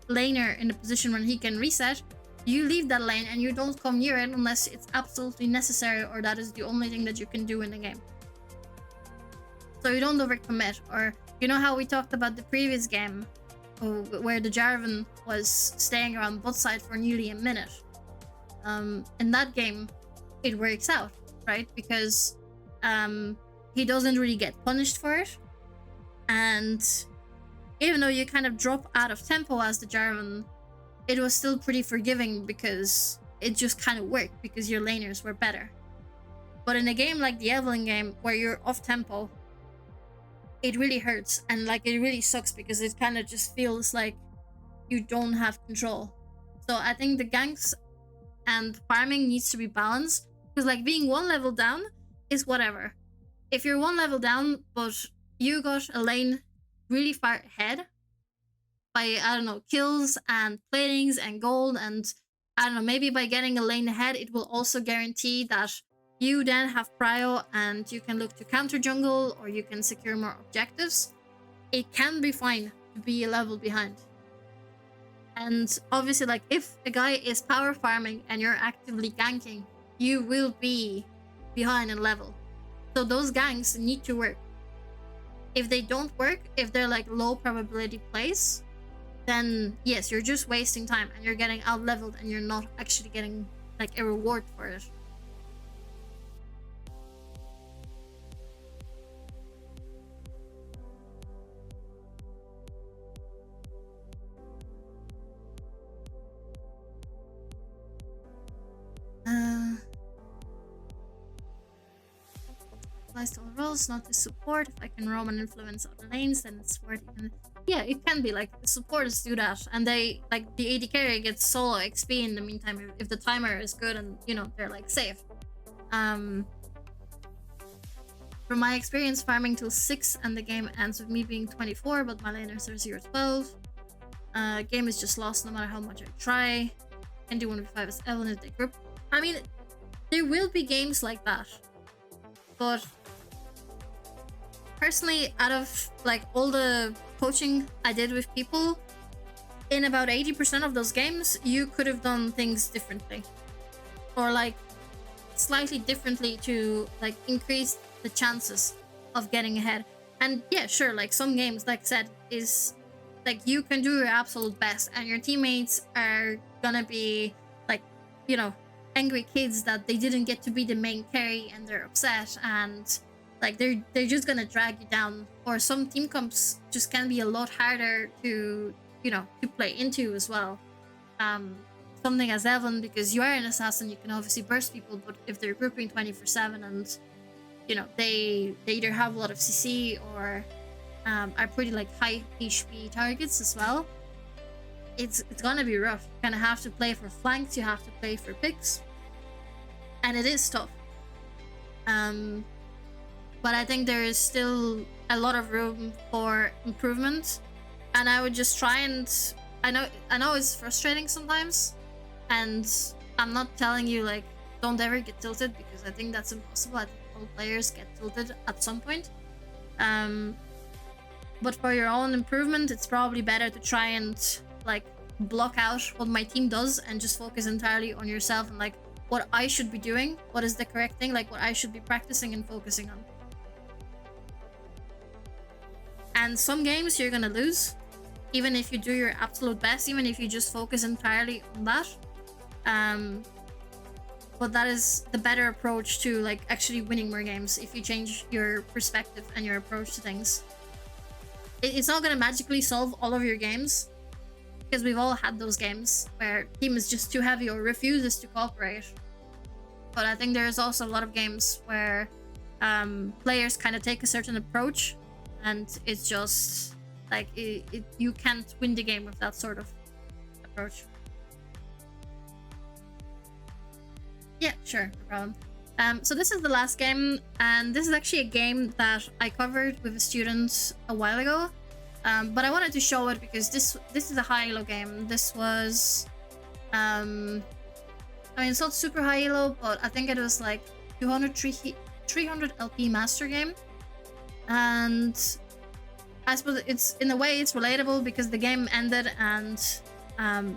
laner in a position when he can reset, you leave that lane and you don't come near it unless it's absolutely necessary or that is the only thing that you can do in the game. So you don't overcommit. Or, you know how we talked about the previous game where the Jarvan was staying around bot side for nearly a minute. In that game, it works out, right? Because he doesn't really get punished for it. And even though you kind of drop out of tempo as the Jarvan, it was still pretty forgiving because it just kind of worked because your laners were better. But in a game like the Evelyn game where you're off tempo, it really hurts and like it really sucks because it kind of just feels like you don't have control. So I think the ganks and farming needs to be balanced, because like being 1 level down is whatever. If you're 1 level down but you got a lane really far ahead by, I don't know, kills and platings and gold, and I don't know, maybe by getting a lane ahead it will also guarantee that you then have prio and you can look to counter jungle or you can secure more objectives. It can be fine to be a level behind. And obviously, like, if a guy is power farming and you're actively ganking, you will be behind in level. So those ganks need to work. If they don't work, if they're like low probability plays, then yes, you're just wasting time and you're getting out leveled and you're not actually getting like a reward for it. Applies to all roles, not to support. If I can roam and influence other lanes, then it's worth it. Yeah, it can be like supporters do that, and they like the AD carry gets solo XP in the meantime if the timer is good and you know they're like safe. From my experience, farming till 6 and the game ends with me being 24, but my laners are 0-12. Game is just lost no matter how much I try. Can do 1v5 as Evelyn if they group. I mean, there will be games like that, but personally, out of like all the coaching I did with people, in about 80% of those games, you could have done things differently, or like slightly differently to like increase the chances of getting ahead. And yeah, sure, like some games, like I said, is like you can do your absolute best and your teammates are gonna be like, you know, angry kids that they didn't get to be the main carry and they're upset, and like they're just gonna drag you down. Or some team comps just can be a lot harder to, you know, to play into as well. um Something as Evan, because you are an assassin, you can obviously burst people, but if they're grouping 24/7 and, you know, they either have a lot of CC or are pretty like high HP targets as well, it's gonna be rough. You kind of have to play for flanks, you have to play for picks, and it is tough. But I think there is still a lot of room for improvement, and I would just try and I know it's frustrating sometimes, and I'm not telling you like don't ever get tilted, because I think that's impossible. I think all players get tilted at some point. But for your own improvement, it's probably better to try and like block out what my team does and just focus entirely on yourself and like what I should be doing, what is the correct thing, like what I should be practicing and focusing on. And some games you're gonna lose, even if you do your absolute best, even if you just focus entirely on that. But that is the better approach to like actually winning more games, if you change your perspective and your approach to things. It's not gonna magically solve all of your games, because we've all had those games where team is just too heavy or refuses to cooperate. But I think there's also a lot of games where players kind of take a certain approach, and it's just like you can't win the game with that sort of approach. Yeah, sure, no problem. So this is the last game, and this is actually a game that I covered with a student a while ago. But I wanted to show it because this is a high elo game. This was, I mean, it's not super high elo, but I think it was like 300 LP master game. And I suppose it's, in a way, it's relatable because the game ended and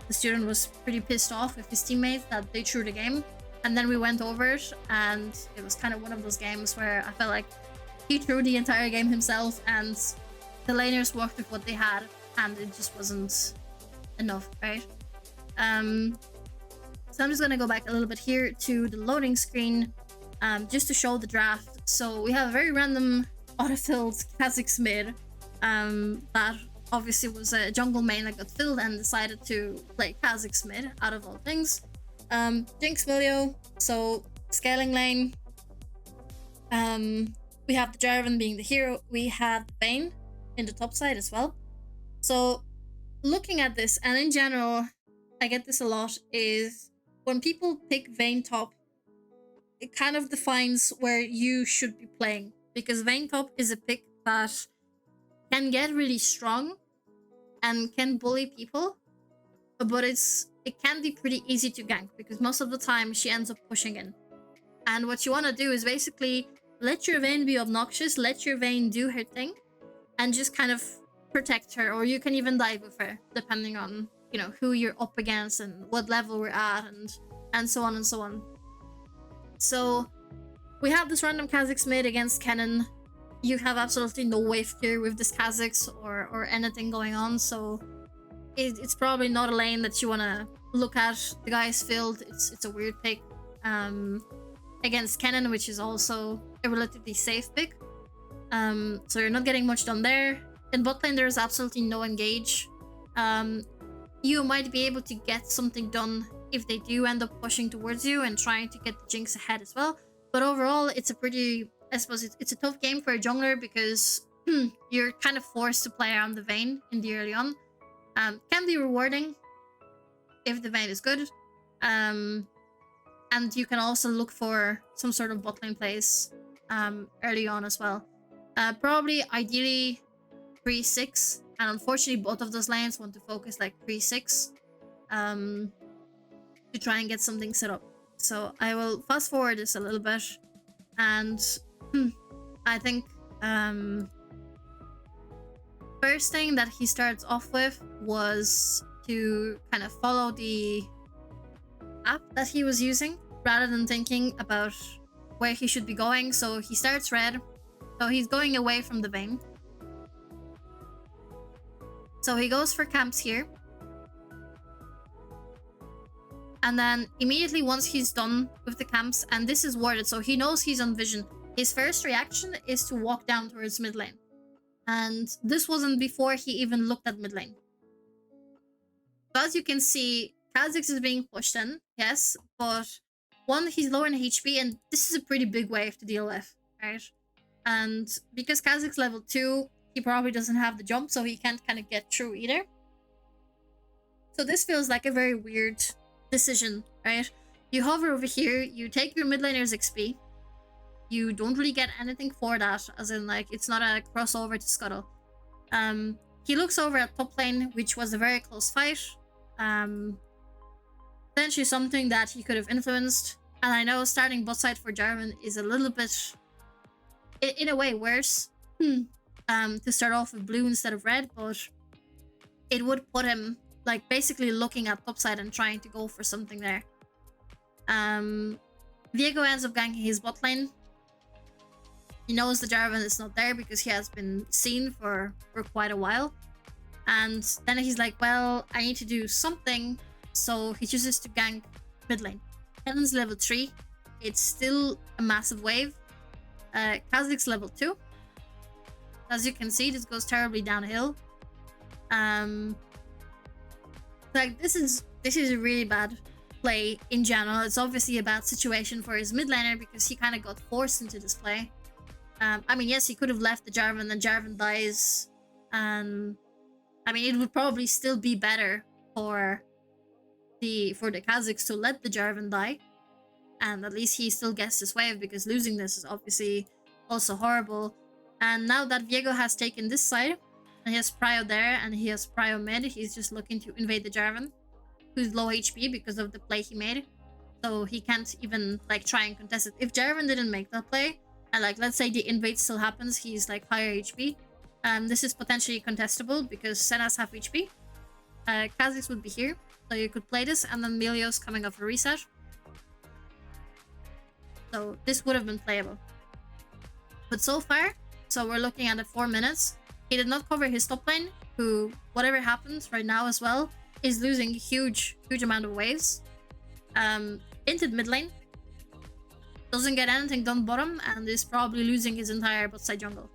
the student was pretty pissed off with his teammates that they threw the game. And then we went over it, and it was kind of one of those games where I felt like he threw the entire game himself, and the laners worked with what they had, and it just wasn't enough, right? So I'm just gonna go back a little bit here to the loading screen, just to show the draft. So we have a very random auto-filled Kha'Zix mid, that obviously was a jungle main that got filled and decided to play Kha'Zix mid, out of all things. Jinx Milio, so scaling lane. We have the Jarvan being the hero. We have Vayne in the top side as well. So looking at this, and in general, I get this a lot, is when people pick Vayne top, it kind of defines where you should be playing, because Vayne top is a pick that can get really strong and can bully people, but it can be pretty easy to gank, because most of the time she ends up pushing in. And what you want to do is basically let your Vayne be obnoxious, let your Vayne do her thing, and just kind of protect her, or you can even dive with her, depending on, you know, who you're up against and what level we're at, and so on and so on. So we have this random Kha'Zix mid against Kennen. You have absolutely no wave clear with this Kha'Zix or anything going on, so it's probably not a lane that you want to look at. The guy's filled. It's a weird pick against Kennen, which is also a relatively safe pick. So you're not getting much done there. In bot lane, there's absolutely no engage. You might be able to get something done if they do end up pushing towards you and trying to get the Jinx ahead as well. But overall, it's a pretty, I suppose it's a tough game for a jungler, because you're kind of forced to play around the Vayne in the early on. Can be rewarding if the Vayne is good. And you can also look for some sort of bot lane plays early on as well. Probably, ideally, 3-6. And unfortunately, both of those lanes want to focus like 3-6 to try and get something set up. So I will fast forward this a little bit. And I think first thing that he starts off with was to kind of follow the app that he was using rather than thinking about where he should be going. So he starts red, so he's going away from the Vayne. So he goes for camps here. And then immediately once he's done with the camps, and this is warded, so he knows he's on vision, his first reaction is to walk down towards mid lane. And this wasn't before he even looked at mid lane. So as you can see, Kha'Zix is being pushed in, yes, but one, he's low in HP, and this is a pretty big wave to deal with, right? And because Kha'Zix level 2, he probably doesn't have the jump, so he can't kind of get through either. So this feels like a very weird decision, right? You hover over here, you take your mid laner's XP, you don't really get anything for that, as in like it's not a crossover to Scuttle. He looks over at top lane, which was a very close fight. Potentially something that he could have influenced, and I know starting bot side for Jarvan is a little bit, in a way, worse. To start off with blue instead of red, but it would put him like basically looking at top side and trying to go for something there. Viego ends up ganking his bot lane. He knows the Jarvan is not there because he has been seen for quite a while. And then he's like, well, I need to do something. So he chooses to gank mid lane. Helen's level 3. It's still a massive wave. Kha'Zix level 2. As you can see, this goes terribly downhill. Like this is a really bad play in general. It's obviously a bad situation for his mid laner because he kind of got forced into this play. I mean, yes, he could have left the Jarvan, then Jarvan dies. I mean, it would probably still be better for the Kha'Zix to let the Jarvan die, and at least he still gets this wave, because losing this is obviously also horrible. And now that Viego has taken this side, and he has Prio there, and he has Prio mid, he's just looking to invade the Jarvan, who's low HP because of the play he made. So he can't even like try and contest it. If Jarvan didn't make that play, and like let's say the invade still happens, he's like higher HP, this is potentially contestable because Senna's half HP. Kha'Zix would be here, so you could play this, and then Melio's coming off a reset. So this would have been playable. But so far, so we're looking at 4 minutes. He did not cover his top lane, who, whatever happens right now as well, is losing huge amount of waves. Into mid lane. Doesn't get anything done bottom, and is probably losing his entire bot side jungle.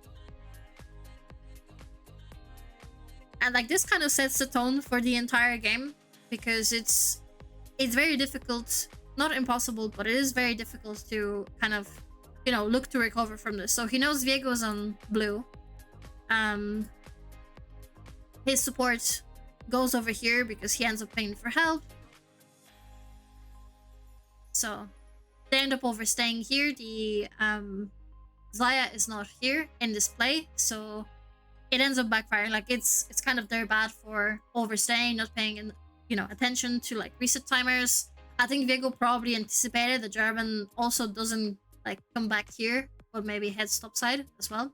And like this kind of sets the tone for the entire game, because it's very difficult, not impossible, but it is very difficult to kind of, you know, look to recover from this. So he knows Viego's on blue. His support goes over here because he ends up paying for help. So they end up overstaying here. The Xayah is not here in this play, so it ends up backfiring. Like it's kind of their bad for overstaying, not paying attention to like reset timers. I think Viego probably anticipated that Jarvan also doesn't like come back here, but maybe heads topside as well.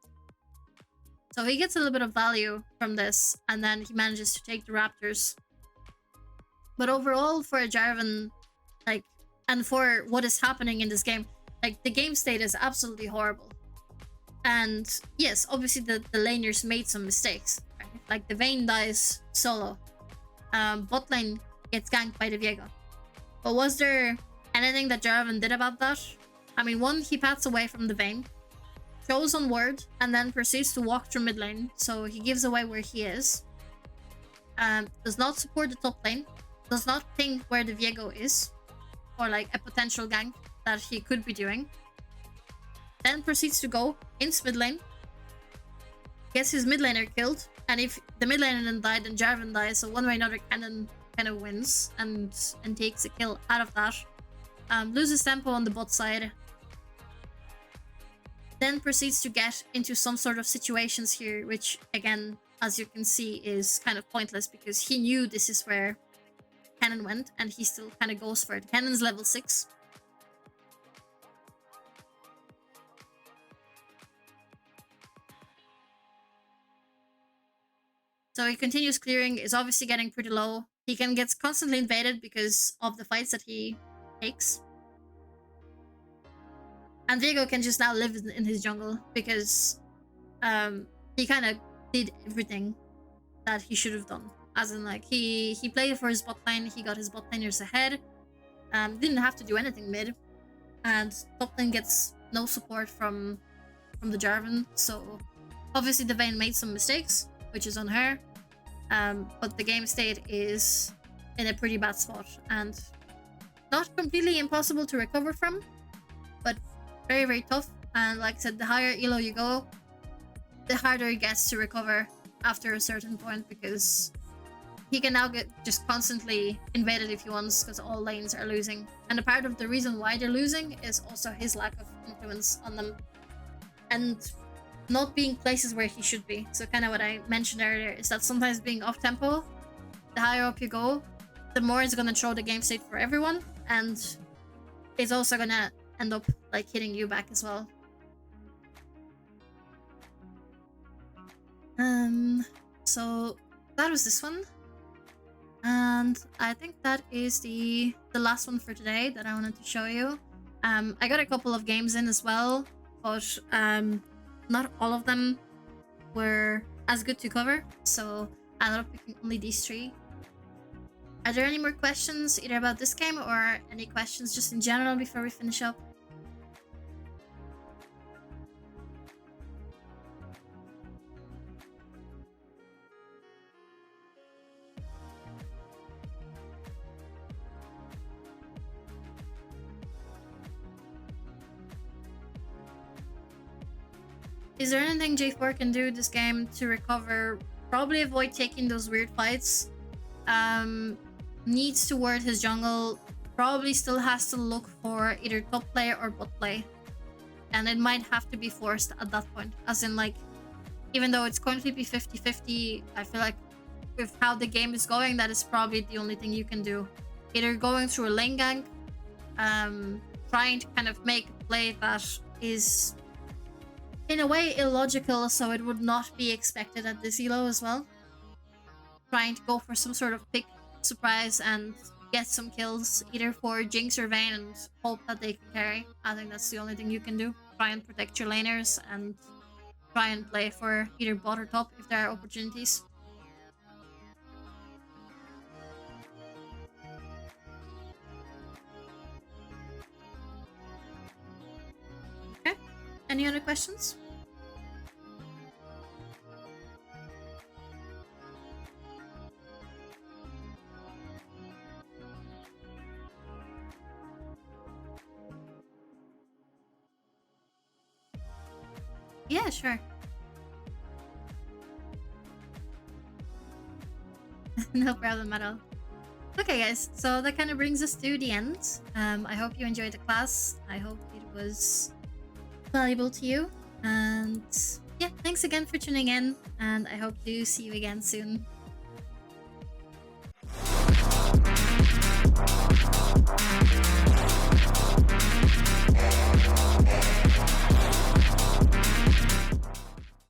So he gets a little bit of value from this, and then he manages to take the Raptors. But overall, for a Jarvan, like, and for what is happening in this game, like the game state is absolutely horrible. And yes, obviously the laners made some mistakes, right? Like the Vayne dies solo. Bot lane gets ganked by the Viego. But was there anything that Jarvan did about that? I mean, one, he pats away from the Vayne, shows on ward, and then proceeds to walk through mid lane, so he gives away where he is. Does not support the top lane, does not think where the Viego is, or like a potential gank that he could be doing. Then proceeds to go into mid lane, gets his mid laner killed, and if the mid laner didn't die, then Jarvan dies, so one way or another Cannon kind of wins and takes a kill out of that. Loses tempo on the bot side. Then proceeds to get into some sort of situations here, which again, as you can see, is kind of pointless because he knew this is where Cannon went, and he still kind of goes for it. Cannon's level 6. So he continues clearing, is obviously getting pretty low. He can get constantly invaded because of the fights that he takes. And Viego can just now live in his jungle because he kind of did everything that he should have done. As in, like, he played for his bot lane, he got his bot laners ahead, didn't have to do anything mid, and top lane gets no support from the Jarvan, so obviously the Vayne made some mistakes, which is on her, but the game state is in a pretty bad spot, and not completely impossible to recover from, but very, very tough. And like I said, the higher elo you go, the harder it gets to recover after a certain point, because he can now get just constantly invaded if he wants, because all lanes are losing. And a part of the reason why they're losing is also his lack of influence on them, and not being places where he should be. So kind of what I mentioned earlier is that sometimes being off tempo, the higher up you go, the more it's gonna throw the game state for everyone, and it's also gonna end up like hitting you back as well. So that was this one, and I think that is the last one for today that I wanted to show you. I got a couple of games in as well, but not all of them were as good to cover, so I ended up picking only these 3. Are there any more questions either about this game or any questions just in general before we finish up? Is there anything J4 can do this game to recover? Probably avoid taking those weird fights. Needs to ward his jungle. Probably still has to look for either top play or bot play. And it might have to be forced at that point. As in, like, even though it's going to be 50-50, I feel like with how the game is going, that is probably the only thing you can do. Either going through a lane gank, trying to kind of make a play that is in a way illogical, so it would not be expected at this elo as well. Trying to go for some sort of pick surprise and get some kills either for Jinx or Vayne and hope that they can carry. I think that's the only thing you can do. Try and protect your laners and try and play for either bot or top if there are opportunities. Okay, any other questions? Yeah, sure. No problem at all. Okay, guys, so that kind of brings us to the end. I hope you enjoyed the class. I hope it was valuable to you. And yeah, thanks again for tuning in, and I hope to see you again soon.